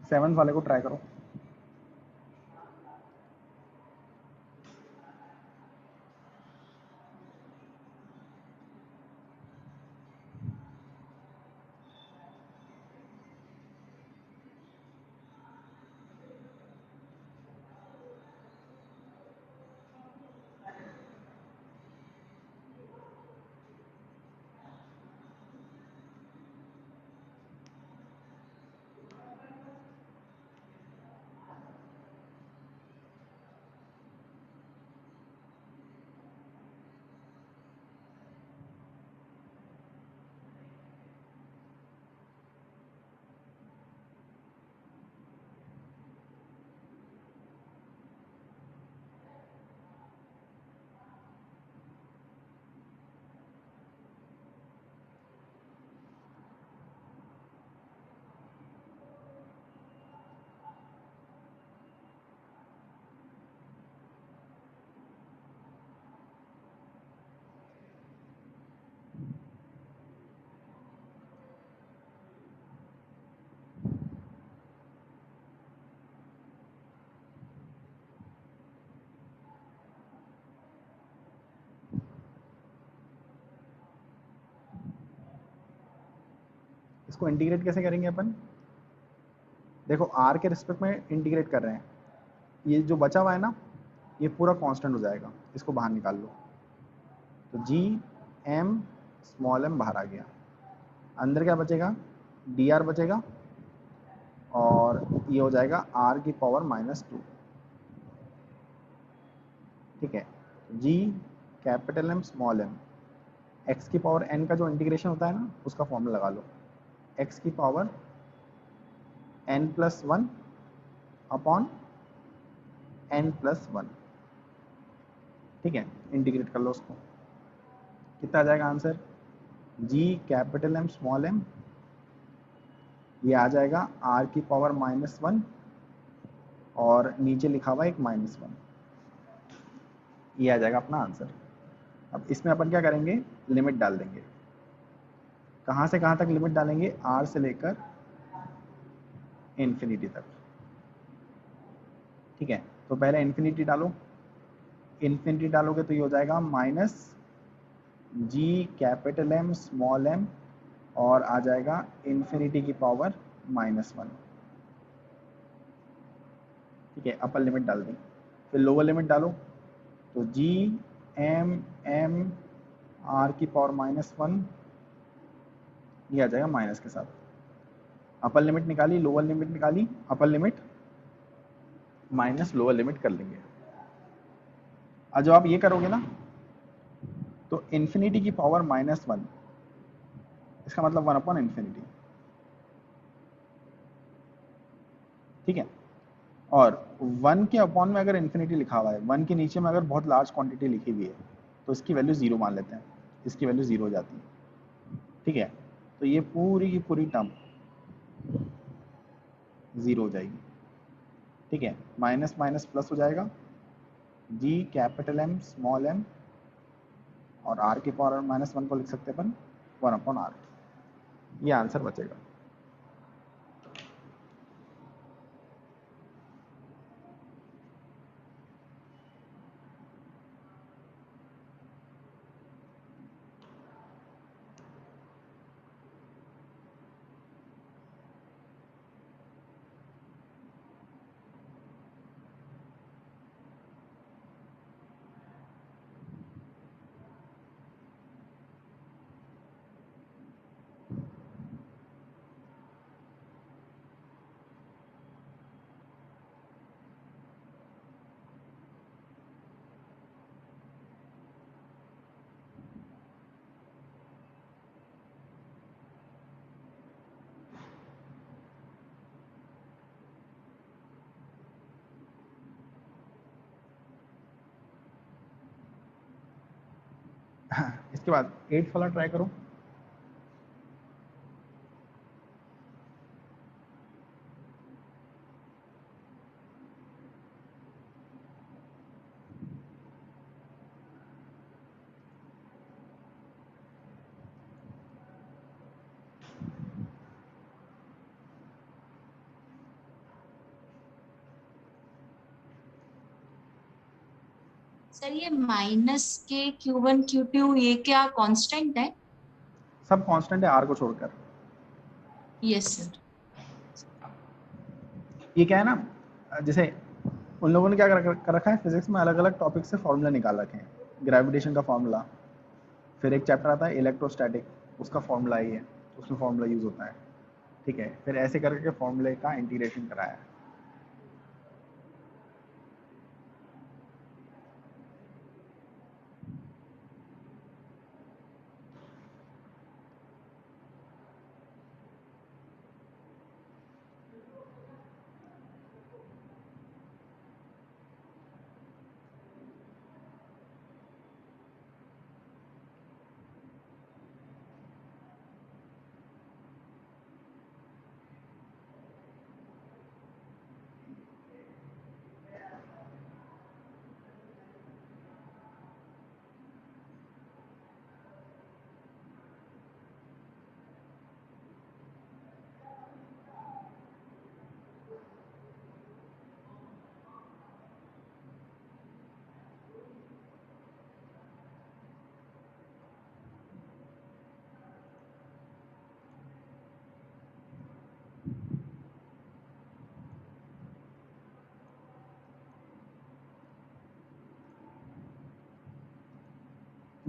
S1: सेवंथ वाले को ट्राई करो। इसको इंटीग्रेट कैसे करेंगे अपन? देखो आर के रिस्पेक्ट में इंटीग्रेट कर रहे हैं, ये जो बचा हुआ है ना ये पूरा कांस्टेंट हो जाएगा, इसको बाहर निकाल लो। तो जी एम स्मॉल एम बाहर आ गया, अंदर क्या बचेगा? डी आर बचेगा और ये हो जाएगा आर की पावर -2। ठीक है, जी capital M small M, X की पावर एन का जो इंटीग्रेशन होता है ना उसका फॉर्मूला लगा लो, एक्स की पावर n+1 अपॉन n+1। ठीक है, इंटीग्रेट कर लो उसको, कितना आ जाएगा आंसर? जी कैपिटल एम स्मॉल एम, ये आ जाएगा आर की पावर -1 और नीचे लिखा हुआ एक -1, ये आ जाएगा अपना आंसर। अब इसमें अपन क्या करेंगे? लिमिट डाल देंगे। कहाँ से कहाँ तक लिमिट डालेंगे? आर से लेकर इन्फिनिटी तक। ठीक है, तो पहले इन्फिनिटी डालो, इन्फिनिटी डालोगे तो ये हो जाएगा माइनस जी कैपिटल एम स्मॉल एम और आ जाएगा इन्फिनिटी की पावर -1। ठीक है, अपर लिमिट डाल दी, फिर लोअर लिमिट डालो, तो जी एम एम आर की पावर -1, ये आ जाएगा माइनस के साथ। अपर लिमिट निकाली, लोअर लिमिट निकाली, upper limit minus lower limit कर लेंगे। अब जब आप ये करोगे ना तो इन्फिनिटी की पावर -1, इसका मतलब 1/∞। ठीक है, और 1 के अपॉन में अगर इन्फिनिटी लिखा हुआ है, 1 के नीचे में अगर बहुत लार्ज क्वांटिटी लिखी हुई है तो इसकी वैल्यू 0 मान लेते हैं, इसकी वैल्यू 0 हो जाती है। ठीक है, तो ये पूरी की पूरी टर्म 0 हो जाएगी। ठीक है, माइनस माइनस प्लस हो जाएगा, जी कैपिटल एम स्मॉल एम और आर की पावर -1 को लिख सकते हैं अपन 1/r, ये आंसर बचेगा। इसके बाद 8th वाला ट्राई करो।
S3: सर ये माइनस के Q1 Q2 ये क्या कांस्टेंट है?
S1: सब कांस्टेंट है आर को छोड़कर।
S3: Yes sir.
S1: ये क्या है ना, जैसे उन लोगों ने क्या कर रखा है, फिजिक्स में अलग अलग टॉपिक से फॉर्मूला निकाल रखे हैं। ग्रेविटेशन का फॉर्मूला, फिर एक चैप्टर आता है इलेक्ट्रोस्टैटिक, उसका फॉर्मूला ही है, उसमें फॉर्मूला यूज होता है। ठीक है, फिर ऐसे करके फॉर्मूले का इंटीग्रेशन कराया है।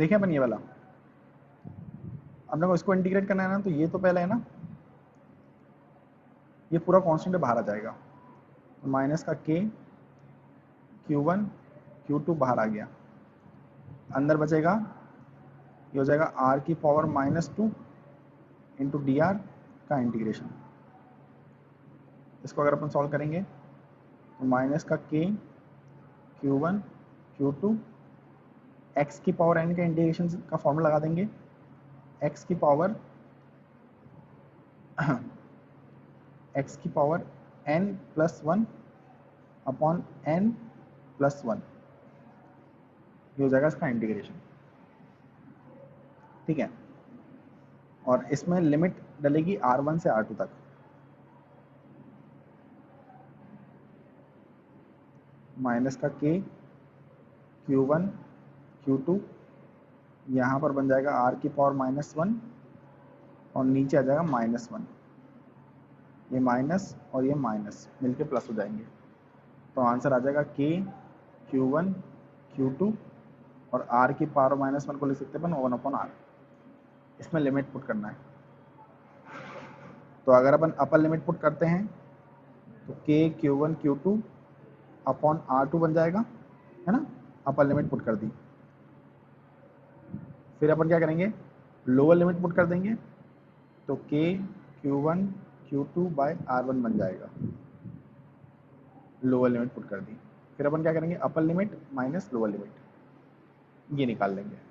S1: देखें अपन ये वाला, अपने को इसको इंटीग्रेट करना है ना, तो ये तो पहले है ना, ये पूरा कांस्टेंट बाहर आ जाएगा, तो माइनस का k q1 q2 बाहर आ गया, अंदर बचेगा, ये हो जाएगा r की पावर -2 इंटू डी आर का इंटीग्रेशन। इसको अगर अपन सॉल्व करेंगे तो माइनस का k q1 q2 x की पावर n का इंटीग्रेशन का फॉर्मूला लगा देंगे, x की power n plus 1 upon n plus 1, ये हो जाएगा इसका इंटीग्रेशन। ठीक है, और इसमें लिमिट डलेगी R1 से R2 तक, माइनस का k q1 q2 यहाँ पर बन जाएगा r की पावर -1 और नीचे आ जाएगा -1, ये माइनस और ये माइनस मिलके प्लस हो जाएंगे, तो आंसर आ जाएगा k q1 q2 और r की पावर -1 को लिख सकते हैं अपन 1/r। इसमें लिमिट पुट करना है, तो अगर अपन अपर लिमिट पुट करते हैं तो k q1 q2 upon r2 बन जाएगा, है ना, अपर लिमिट पुट कर दी। फिर अपन क्या करेंगे, लोअर लिमिट पुट कर देंगे, तो k q1 q2 bye r1 बन जाएगा, लोअर लिमिट पुट कर दी। फिर अपन क्या करेंगे, upper limit minus lower limit, ये निकाल लेंगे।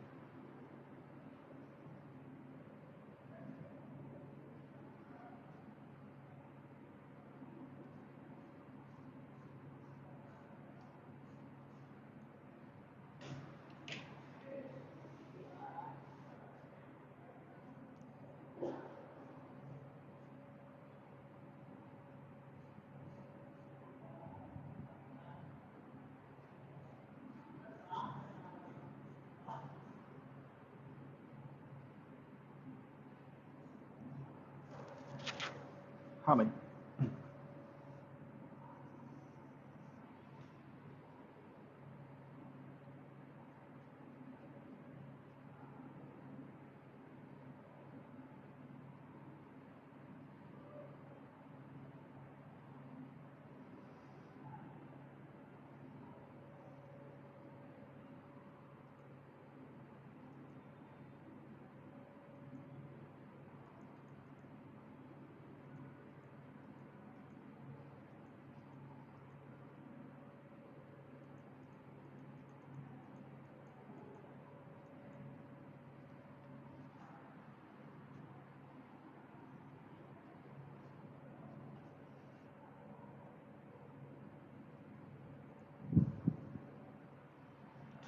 S1: हाँ भाई,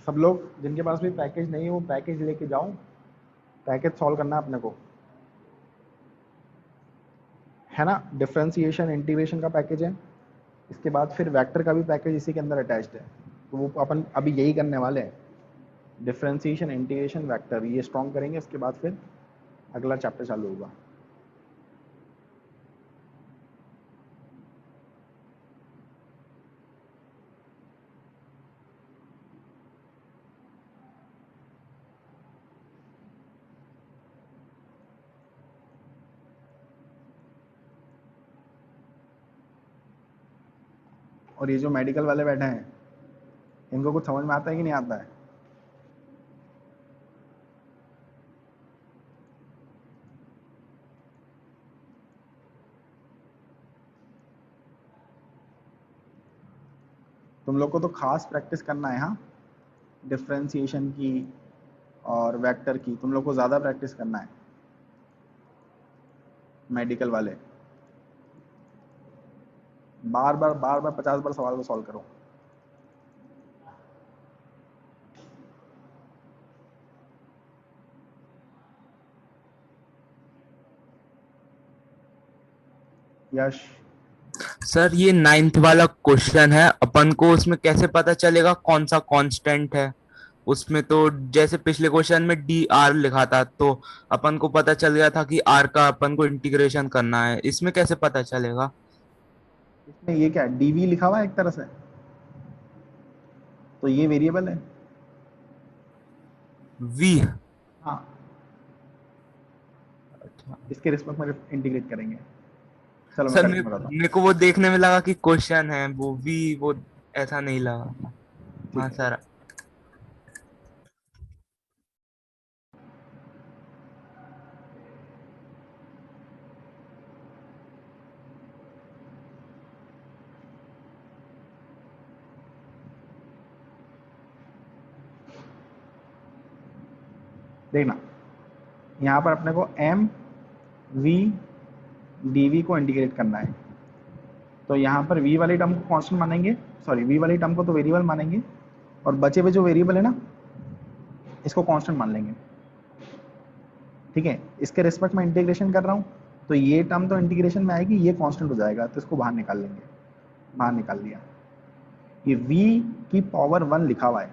S1: सब लोग जिनके पास भी पैकेज नहीं है वो पैकेज लेके जाओ, पैकेज सॉल्व करना है अपने को, है ना। डिफरेंशिएशन इंटीग्रेशन का पैकेज है, इसके बाद फिर वेक्टर का भी पैकेज इसी के अंदर अटैच्ड है, तो वो अपन अभी यही करने वाले हैं, डिफरेंशिएशन इंटीग्रेशन वेक्टर, ये स्ट्रॉन्ग करेंगे, इसके बाद फिर अगला चैप्टर चालू होगा। और ये जो मेडिकल वाले बैठे हैं, इनको कुछ समझ में आता है कि नहीं आता है? तुम लोग को तो खास प्रैक्टिस करना है, हाँ, डिफरेंशिएशन की और वेक्टर की तुम लोग को ज़्यादा प्रैक्टिस करना है, मेडिकल वाले बार बार 50 बार सवाल को सॉल्व करो। यश,
S4: सर ये 9th वाला क्वेश्चन है, अपन को उसमें कैसे पता चलेगा कौन सा कांस्टेंट है? उसमें तो जैसे पिछले क्वेश्चन में डी आर लिखा था, तो अपन को पता चल गया था कि आर का अपन को इंटीग्रेशन करना है, इसमें कैसे पता चलेगा?
S1: इसमें ये क्या है, डीवी लिखा हुआ है एक तरह से, तो ये वेरिएबल है,
S4: वी।
S1: हाँ,
S4: अच्छा
S1: इसके रिस्पेक्ट में इंटीग्रेट करेंगे। चलो मैं
S4: सर,
S1: करके
S4: मेरे
S1: बताता हूँ।
S4: मेरे को वो देखने में लगा कि क्वेश्चन है वो वी, वो ऐसा नहीं लगा। हाँ
S1: ठीक है,
S4: सर।
S1: देखना यहाँ पर अपने को एम वी डी वी को इंटीग्रेट करना है। तो यहाँ पर v वाली टर्म को कांस्टेंट मानेंगे, सॉरी v वाली टर्म को तो वेरिएबल मानेंगे, और बचे हुए जो वेरिएबल है ना इसको कांस्टेंट मान लेंगे। ठीक है, इसके रिस्पेक्ट में इंटीग्रेशन कर रहा हूँ, तो ये टर्म तो इंटीग्रेशन में आएगी, ये कांस्टेंट हो जाएगा, तो इसको बाहर निकाल लेंगे। बाहर निकाल लिया। ये v की पावर 1 लिखा हुआ है,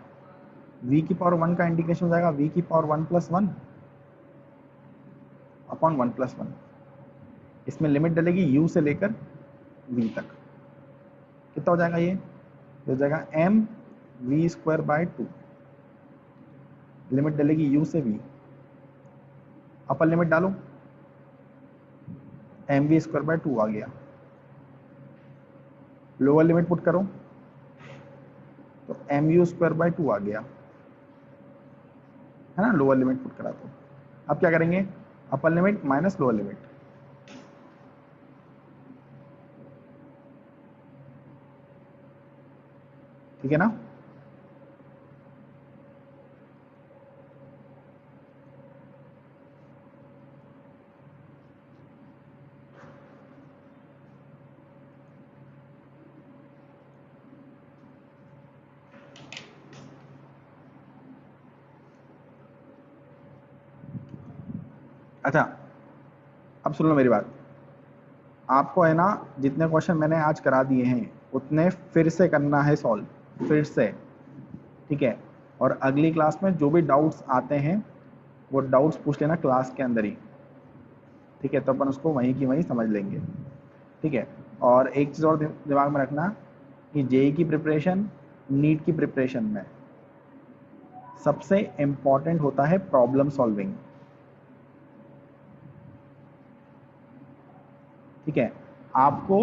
S1: v की पावर 1 का इंटीग्रेशन हो जाएगा v की पावर 1 प्लस 1 अपॉन 1 प्लस 1। इसमें लिमिट डलेगी u से लेकर v तक। कितना हो जाएगा ये हो जाएगा m v square by 2। Limit डलेगी u से v, अपर लिमिट डालो, एम वी स्क्वायर बाय 2 आ गया। लोअर लिमिट पुट करो तो एम यू स्क्वायर बाय 2 आ गया, है ना। लोअर लिमिट पुट करा तो अब क्या करेंगे, upper limit minus lower limit. ठीक है ना। अच्छा, अब सुन लो मेरी बात। आपको है ना जितने क्वेश्चन मैंने आज करा दिए हैं उतने फिर से करना है सॉल्व, फिर से। ठीक है, और अगली क्लास में जो भी डाउट्स आते हैं वो डाउट्स पूछ लेना क्लास के अंदर ही। ठीक है, तो अपन उसको वहीं की वहीं समझ लेंगे। ठीक है, और एक चीज़ और दिमाग में रखना कि जेई की प्रिपरेशन, नीट की प्रिपरेशन में सबसे इम्पॉर्टेंट होता है प्रॉब्लम सॉल्विंग। ठीक है, आपको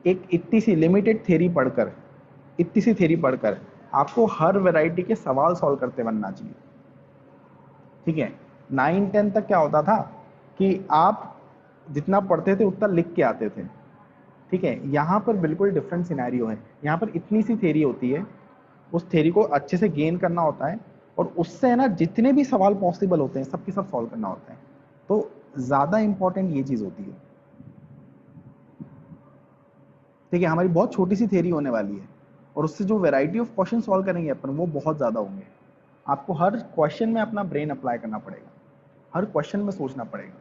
S1: एक इतनी सी लिमिटेड थ्योरी पढ़कर, इतनी सी थ्योरी पढ़कर आपको हर वैरायटी के सवाल सॉल्व करते बनना चाहिए। ठीक है, 9-10 तक क्या होता था कि आप जितना पढ़ते थे उतना लिख के आते थे। ठीक है, यहाँ पर बिल्कुल डिफरेंट सिनेरियो है। यहाँ पर इतनी सी थ्योरी होती है, उस थ्योरी को अच्छे से गेन करना होता है, और उससे है ना जितने भी सवाल पॉसिबल होते हैं सबके सब सॉल्व करना होता है। तो ज़्यादा इंपॉर्टेंट ये चीज़ होती है। ठीक है, हमारी बहुत छोटी सी थ्योरी होने वाली है, और उससे जो वैरायटी ऑफ क्वेश्चन सॉल्व करेंगे अपन वो बहुत ज़्यादा होंगे। आपको हर क्वेश्चन में अपना ब्रेन अप्लाई करना पड़ेगा, हर क्वेश्चन में सोचना पड़ेगा।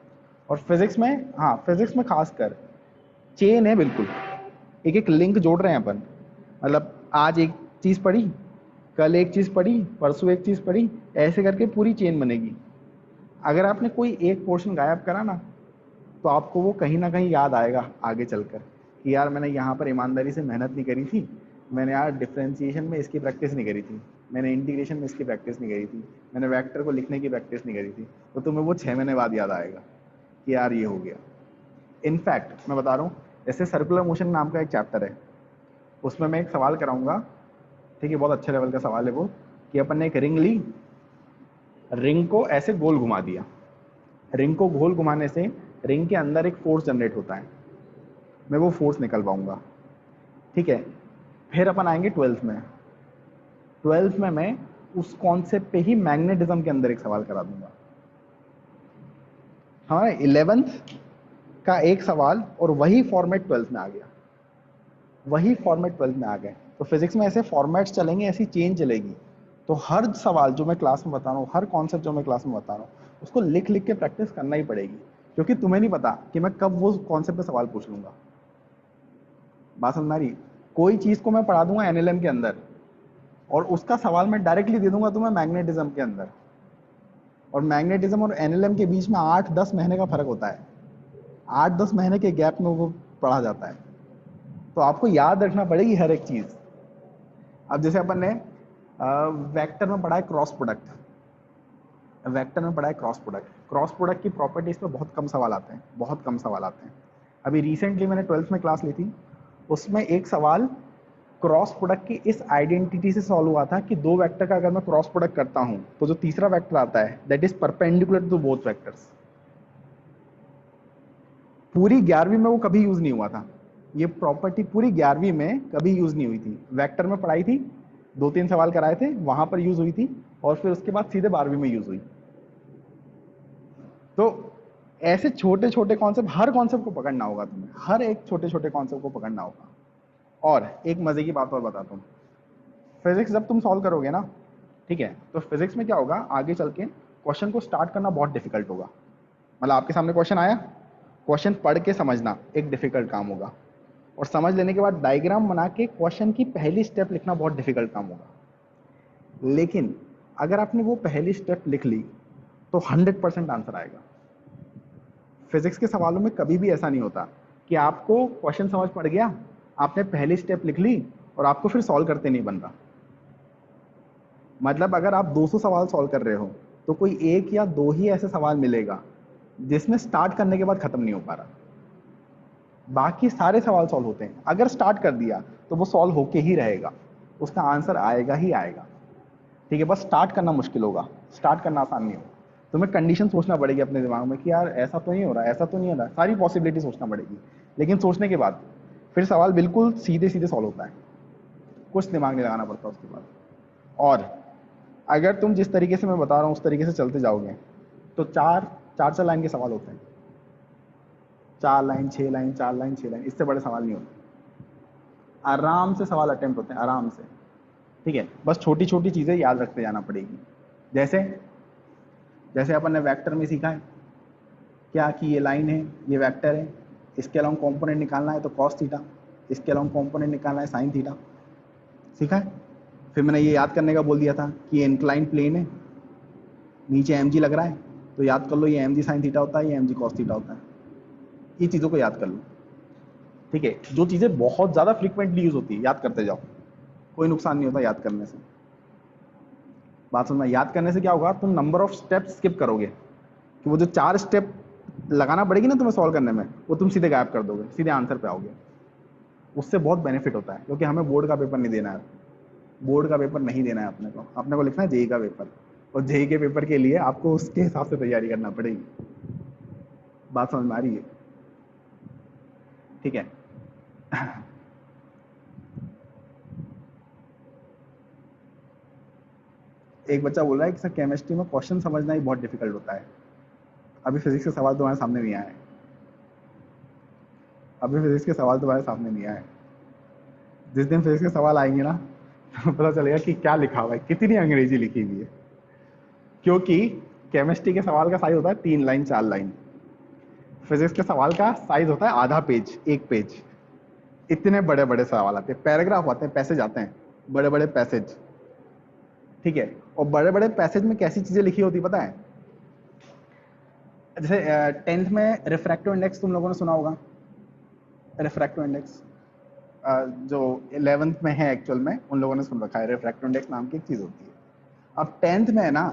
S1: और फिजिक्स में, हाँ फिजिक्स में खासकर चेन है बिल्कुल, एक एक लिंक जोड़ रहे हैं अपन। मतलब आज एक चीज़ पढ़ी, कल एक चीज़ पढ़ी, परसों एक चीज़ पढ़ी, ऐसे करके पूरी चेन बनेगी। अगर आपने कोई एक पोर्शन गायब करा ना तो आपको वो कहीं ना कहीं याद आएगा आगे चलकर कि यार मैंने यहाँ पर ईमानदारी से मेहनत नहीं करी थी, मैंने यार डिफरेंशिएशन में इसकी प्रैक्टिस नहीं करी थी, मैंने इंटीग्रेशन में इसकी प्रैक्टिस नहीं करी थी, मैंने वेक्टर को लिखने की प्रैक्टिस नहीं करी थी। तो तुम्हें वो 6 महीने बाद याद आएगा कि यार ये हो गया। इनफैक्ट मैं बता रहा हूँ, जैसे सर्कुलर मोशन नाम का एक चैप्टर है, उसमें मैं एक सवाल कराऊंगा। ठीक है, बहुत अच्छे लेवल का सवाल है वो, कि अपन ने एक रिंग ली, रिंग को ऐसे गोल घुमा दिया, रिंग को गोल घुमाने से रिंग के अंदर एक फोर्स जनरेट होता है, मैं वो फोर्स निकलवाऊंगा। ठीक है, फिर अपन आएंगे 12th में। 12th में मैं उस कॉन्सेप्ट पे ही मैग्नेटिज्म के अंदर एक सवाल करा दूंगा। हाँ, 11th का एक सवाल और वही फॉर्मेट 12th में आ गया, वही फॉर्मेट 12th में आ गए। तो फिजिक्स में ऐसे फॉर्मेट्स चलेंगे, ऐसी चेन चलेगी। तो हर सवाल जो मैं क्लास में बता रहा हूँ, हर कॉन्सेप्ट जो मैं क्लास में बता रहा हूँ, उसको लिख लिख के प्रैक्टिस करना ही पड़ेगी, क्योंकि तुम्हें नहीं पता कि मैं कब वो कॉन्सेप्ट पे सवाल पूछ लूंगा। बात समझ आ रही। कोई चीज़ को मैं पढ़ा दूंगा एनएलएम के अंदर, और उसका सवाल मैं डायरेक्टली दे दूंगा तुम्हें मैग्नेटिज्म के अंदर, और मैग्नेटिज्म और एनएलएम के बीच में 8-10 महीने का फर्क होता है, 8-10 महीने के गैप में वो पढ़ा जाता है। तो आपको याद रखना पड़ेगी हर एक चीज़। अब जैसे अपन ने वेक्टर में पढ़ा है क्रॉस प्रोडक्ट, वेक्टर में पढ़ा है क्रॉस प्रोडक्ट। क्रॉस प्रोडक्ट की प्रॉपर्टीज पे बहुत कम सवाल आते हैं, बहुत कम सवाल आते हैं। अभी रिसेंटली मैंने 12th में क्लास ली थी, उसमें एक सवाल क्रॉस प्रोडक्ट की इस आइडेंटिटी से सॉल्व हुआ था कि दो वेक्टर का अगर मैं क्रॉस प्रोडक्ट करता हूं तो जो तीसरा वेक्टर आता है that is perpendicular to both vectors. पूरी 11वीं में वो कभी यूज नहीं हुआ था, ये प्रॉपर्टी पूरी 11वीं में कभी यूज नहीं हुई थी। वेक्टर में पढ़ाई थी, 2-3 सवाल कराए थे, वहां पर यूज हुई थी, और फिर उसके बाद सीधे 12वीं में यूज हुई। तो ऐसे छोटे छोटे कॉन्सेप्ट, हर कॉन्सेप्ट को पकड़ना होगा तुम्हें, हर एक छोटे छोटे कॉन्सेप्ट को पकड़ना होगा। और एक मजे की बात और बताता हूँ, फिजिक्स जब तुम सॉल्व करोगे ना, ठीक है, तो फिजिक्स में क्या होगा, आगे चल के क्वेश्चन को स्टार्ट करना बहुत डिफिकल्ट होगा। मतलब आपके सामने क्वेश्चन आया, क्वेश्चन पढ़ के समझना एक डिफिकल्ट काम होगा, और समझ लेने के बाद डायग्राम बना के क्वेश्चन की पहली स्टेप लिखना बहुत डिफिकल्ट काम होगा। लेकिन अगर आपने वो पहली स्टेप लिख ली तो 100% आंसर आएगा। फिजिक्स के सवालों में कभी भी ऐसा नहीं होता कि आपको क्वेश्चन समझ पड़ गया, आपने पहली स्टेप लिख ली और आपको फिर सॉल्व करते नहीं बनता। मतलब अगर आप 200 सवाल सॉल्व कर रहे हो तो कोई एक या दो ही ऐसे सवाल मिलेगा जिसमें स्टार्ट करने के बाद खत्म नहीं हो पा रहा, बाकी सारे सवाल सॉल्व होते हैं। अगर स्टार्ट कर दिया तो वो सॉल्व होके ही रहेगा, उसका आंसर आएगा ही आएगा। ठीक है, बस स्टार्ट करना मुश्किल होगा, स्टार्ट करना आसान नहीं होगा। तुम्हें कंडीशन सोचना पड़ेगी अपने दिमाग में कि यार ऐसा तो नहीं हो रहा, ऐसा तो नहीं हो रहा, सारी पॉसिबिलिटी सोचना पड़ेगी। लेकिन सोचने के बाद फिर सवाल बिल्कुल सीधे सीधे सॉल्व होता है, कुछ दिमाग नहीं लगाना पड़ता उसके बाद। और अगर तुम जिस तरीके से मैं बता रहा हूँ उस तरीके से चलते जाओगे तो चार लाइन के सवाल होते हैं, 4 लाइन 6 लाइन 4 लाइन 6 लाइन, इससे बड़े सवाल नहीं होते। आराम से सवाल अटेम्प्ट होते हैं, आराम से। ठीक है, बस छोटी छोटी चीजें याद रखते जाना पड़ेगी। जैसे अपन ने वेक्टर में सीखा है क्या कि ये लाइन है, ये वेक्टर है, इसके अलावा कंपोनेंट निकालना है तो कॉस थीटा, इसके अलावा कंपोनेंट निकालना है साइन थीटा, सीखा है। फिर मैंने ये याद करने का बोल दिया था कि ये इंक्लाइन प्लेन है, नीचे एम जी लग रहा है, तो याद कर लो ये एम जी साइन थीटा होता है, ये एम जी कॉस थीटा होता है। ये चीज़ों को याद कर लो। ठीक है, जो चीज़ें बहुत ज़्यादा फ्रीक्वेंटली यूज होती है याद करते जाओ, कोई नुकसान नहीं होता याद करने से। बात समझना, याद करने से क्या होगा, तुम नंबर ऑफ स्टेप स्किप करोगे, कि वो जो 4 स्टेप लगाना पड़ेगी ना तुम्हें सॉल्व करने में, वो तुम सीधे गायब कर दोगे, सीधे आंसर पे आओगे। उससे बहुत बेनिफिट होता है, क्योंकि हमें बोर्ड का पेपर नहीं देना है, बोर्ड का पेपर नहीं देना है अपने को लिखना है जेई का पेपर, और जेई के पेपर के लिए आपको उसके हिसाब से तैयारी करना पड़ेगी। बात समझ में आ रही है? ठीक है। एक बच्चा बोल रहा है कि सर केमिस्ट्री में क्वेश्चन समझना ही बहुत डिफिकल्ट होता है। अभी फिजिक्स के सवाल तुम्हारे सामने नहीं आए, अभी फिजिक्स के सवाल तुम्हारे सामने नहीं आए। जिस दिन फिजिक्स के सवाल आएंगे ना तो पता चलेगा कि क्या लिखा हुआ है, कितनी अंग्रेजी लिखी हुई है। क्योंकि केमिस्ट्री के सवाल का साइज होता है 3 लाइन 4 लाइन, फिजिक्स के सवाल का साइज होता है आधा पेज 1 पेज। इतने बड़े बड़े सवाल आते हैं, पैराग्राफ आते हैं, पैसेज आते हैं, बड़े बड़े पैसेज। ठीक है, और बड़े बड़े पैसेज में कैसी चीजें लिखी होती पता है? जैसे 10th में रिफ्रैक्टिव इंडेक्स तुम लोगों ने सुना होगा, रिफ्रैक्टिव इंडेक्स जो 11th में है एक्चुअल में, उन लोगों ने सुन रखा है, रिफ्रैक्टिव इंडेक्स नाम की एक चीज होती है। अब 10th में है ना,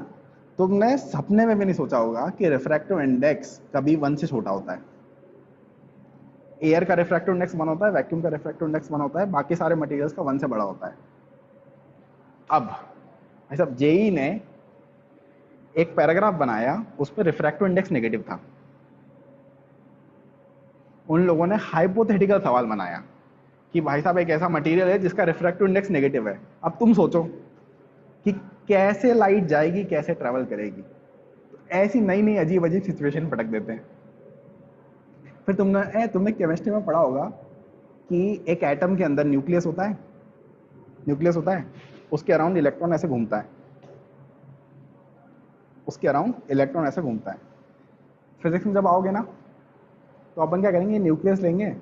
S1: तुमने सपने में भी नहीं सोचा होगा कि रिफ्रैक्टिव इंडेक्स कभी 1 से छोटा होता है। एयर का रिफ्रैक्टिव इंडेक्स 1 होता है, वैक्यूम का रिफ्रैक्टिव इंडेक्स 1 होता है, बाकी सारे मटेरियल्स का 1 से बड़ा होता है। अब ऐसा जेई ने एक पैराग्राफ बनाया, उस पर रिफ्रैक्टिव इंडेक्स नेगेटिव था। उन लोगों ने हाइपोथेटिकल सवाल बनाया कि भाई साहब एक ऐसा मटेरियल है जिसका रिफ्रैक्टिव इंडेक्स नेगेटिव है। अब तुम सोचो कि कैसे लाइट जाएगी, कैसे ट्रैवल करेगी। तो ऐसी नई नई अजीब अजीब सिचुएशन पटक देते हैं। फिर तुमने केमिस्ट्री में पढ़ा होगा कि एक एटम के अंदर न्यूक्लियस होता है, न्यूक्लियस होता है, उसके अराउंड इलेक्ट्रॉन ऐसे घूमता है, उसके अराउंड इलेक्ट्रॉन ऐसे घूमता है। फिजिक्स में जब आओगे ना तो अपन क्या करेंगे, न्यूक्लियस लेंगे,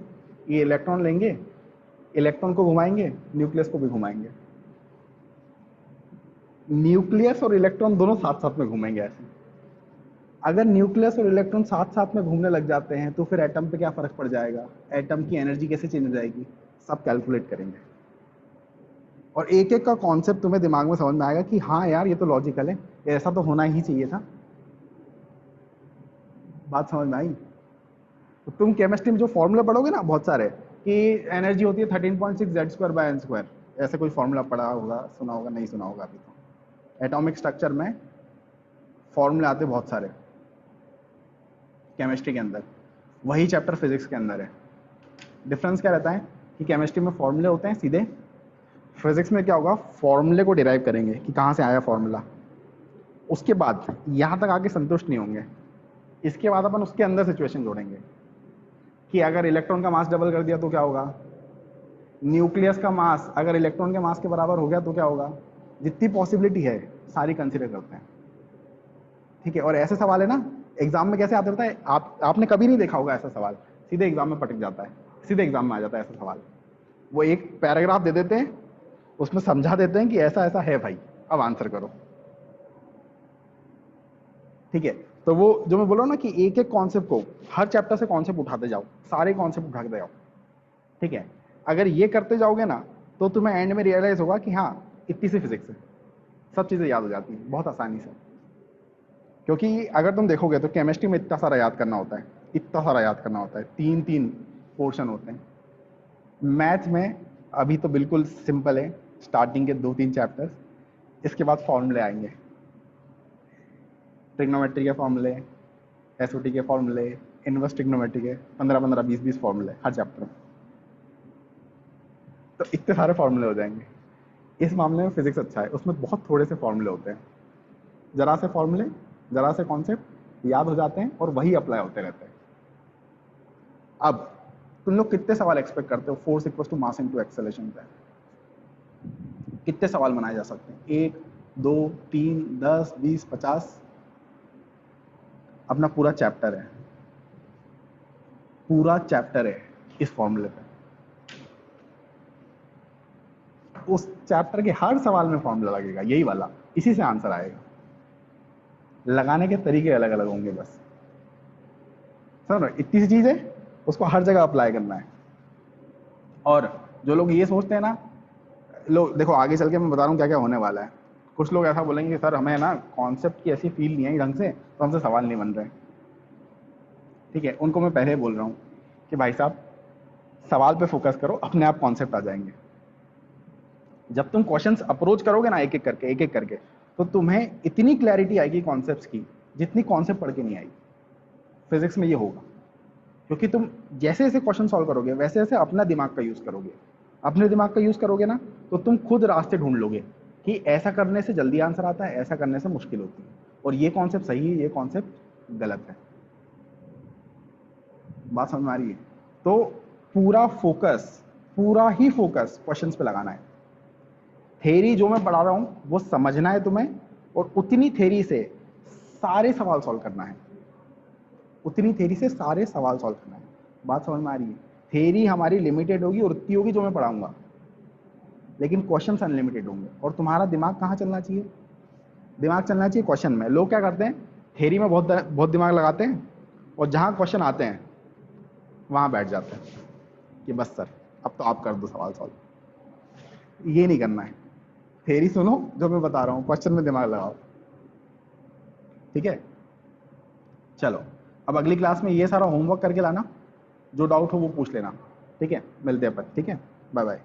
S1: ये इलेक्ट्रॉन लेंगे, इलेक्ट्रॉन को घुमाएंगे, न्यूक्लियस को भी घुमाएंगे। न्यूक्लियस और इलेक्ट्रॉन दोनों साथ साथ में घूमेंगे ऐसे। अगर न्यूक्लियस और इलेक्ट्रॉन साथ साथ में घूमने लग जाते हैं तो फिर एटम पे क्या फर्क पड़ जाएगा, एटम की एनर्जी कैसे चेंज हो जाएगी, सब कैलकुलेट करेंगे। और एक एक का कॉन्सेप्ट तुम्हें दिमाग में समझ में आएगा कि हाँ यार ये तो लॉजिकल है, ऐसा तो होना ही चाहिए था, बात समझ में आई? तो तुम केमिस्ट्री में जो फॉर्मूला पढ़ोगे ना बहुत सारे, कि एनर्जी होती है 13.6 Z² ऐसे कोई फॉर्मूला पढ़ा होगा, सुना होगा, नहीं सुना होगा अभी तो। एटॉमिक स्ट्रक्चर में फॉर्मूले आते बहुत सारे केमिस्ट्री के अंदर, वही चैप्टर फिजिक्स के अंदर है। डिफरेंस क्या रहता है कि केमिस्ट्री में फॉर्मूले होते हैं सीधे, फिजिक्स में क्या होगा, फॉर्मूले को डिराइव करेंगे कि कहाँ से आया फॉर्मूला, उसके बाद यहाँ तक आके संतुष्ट नहीं होंगे, इसके बाद अपन उसके अंदर सिचुएशन जोड़ेंगे कि अगर इलेक्ट्रॉन का मास डबल कर दिया तो क्या होगा, न्यूक्लियस का मास अगर इलेक्ट्रॉन के मास के बराबर हो गया तो क्या होगा, जितनी पॉसिबिलिटी है सारी कंसीडर करते हैं। ठीक है, और ऐसे सवाल है ना एग्जाम में कैसे आते रहता है, आपने कभी नहीं देखा होगा ऐसा सवाल, सीधे एग्जाम में पटक जाता है, सीधे एग्जाम में आ जाता है ऐसा सवाल। वो एक पैराग्राफ दे देते हैं, उसमें समझा देते हैं कि ऐसा ऐसा है भाई, अब आंसर करो। ठीक है, तो वो जो मैं बोल रहा हूँ ना कि एक एक कॉन्सेप्ट को, हर चैप्टर से कॉन्सेप्ट उठाते जाओ, सारे कॉन्सेप्ट उठाते जाओ। ठीक है, अगर ये करते जाओगे ना तो तुम्हें एंड में रियलाइज होगा कि हाँ इतनी सी फिजिक्स है, सब चीजें याद हो जाती हैं बहुत आसानी से। क्योंकि अगर तुम देखोगे तो केमिस्ट्री में इतना सारा याद करना होता है, इतना सारा याद करना होता है, 3 पोर्शन होते हैं। मैथ में अभी तो बिल्कुल सिंपल है, स्टार्टिंग के 2-3 चैप्टर्स, इसके बाद फॉर्मूले आएंगे, ट्रिग्नोमेट्री के फॉर्मूले, एसओटी के फॉर्मूले, इनवर्स ट्रिग्नोमेट्री के 15-15, 20-20 फॉर्मूले हर चैप्टर में, तो इतने सारे फॉर्मूले हो जाएंगे। इस मामले में फिजिक्स अच्छा है, उसमें बहुत थोड़े से फॉर्मूले होते हैं, जरा से फॉर्मूले, जरा से कॉन्सेप्ट याद हो जाते हैं और वही अप्लाई होते रहते हैं। अब तुम लोग कितने सवाल एक्सपेक्ट करते हो force equal to mass into acceleration पे? कितने सवाल बनाए जा सकते हैं? 1, 2, 3, 10, 20, 50? अपना पूरा चैप्टर है, पूरा चैप्टर है इस फॉर्मूले पे। उस चैप्टर के हर सवाल में फॉर्मूला लगेगा, यही वाला, इसी से आंसर आएगा। लगाने के तरीके अलग अलग होंगे बस। सर इतनी सी चीज है, उसको हर जगह अप्लाई करना है। और जो लोग ये सोचते हैं ना, लोग देखो आगे चल के मैं बता रहा हूँ क्या क्या होने वाला है। कुछ लोग ऐसा बोलेंगे कि सर हमें ना कॉन्सेप्ट की ऐसी फील नहीं आई ढंग से, तो हमसे सवाल नहीं बन रहे। ठीक है, उनको मैं पहले बोल रहा हूँ कि भाई साहब सवाल पे फोकस करो, अपने आप कॉन्सेप्ट आ जाएंगे। जब तुम क्वेश्चंस अप्रोच करोगे ना एक एक करके, तो तुम्हें इतनी क्लैरिटी आएगी कॉन्सेप्ट्स की जितनी कॉन्सेप्ट पढ़ के नहीं आई। फिजिक्स में ये होगा, क्योंकि तुम जैसे जैसे क्वेश्चन सॉल्व करोगे वैसे वैसे अपना दिमाग का यूज करोगे। अपने दिमाग का यूज करोगे ना तो तुम खुद रास्ते ढूंढ लोगे कि ऐसा करने से जल्दी आंसर आता है, ऐसा करने से मुश्किल होती है, और ये कॉन्सेप्ट सही है, ये कॉन्सेप्ट गलत है। बात समझ में आ रही है? तो पूरा फोकस, पूरा ही फोकस क्वेश्चंस पे लगाना है। थ्योरी जो मैं पढ़ा रहा हूं वो समझना है तुम्हें, और उतनी थ्योरी से सारे सवाल सॉल्व करना है, उतनी थ्योरी से सारे सवाल सॉल्व करना है। बात समझ में आ रही है? थ्योरी हमारी लिमिटेड होगी और उतनी होगी जो मैं पढ़ाऊंगा, लेकिन क्वेश्चंस अनलिमिटेड होंगे। और तुम्हारा दिमाग कहाँ चलना चाहिए? दिमाग चलना चाहिए क्वेश्चन में। लोग क्या करते हैं, थ्योरी में बहुत दिमाग लगाते हैं, और जहाँ क्वेश्चन आते हैं वहाँ बैठ जाते हैं कि बस सर अब तो आप कर दो सवाल सॉल्व। ये नहीं करना है। थ्योरी सुनो जो मैं बता रहा हूँ, क्वेश्चन में दिमाग लगाओ। ठीक है, चलो अब अगली क्लास में ये सारा होमवर्क करके लाना, जो डाउट हो वो पूछ लेना। ठीक है, मिलते हैं अपन। ठीक है, बाय बाय।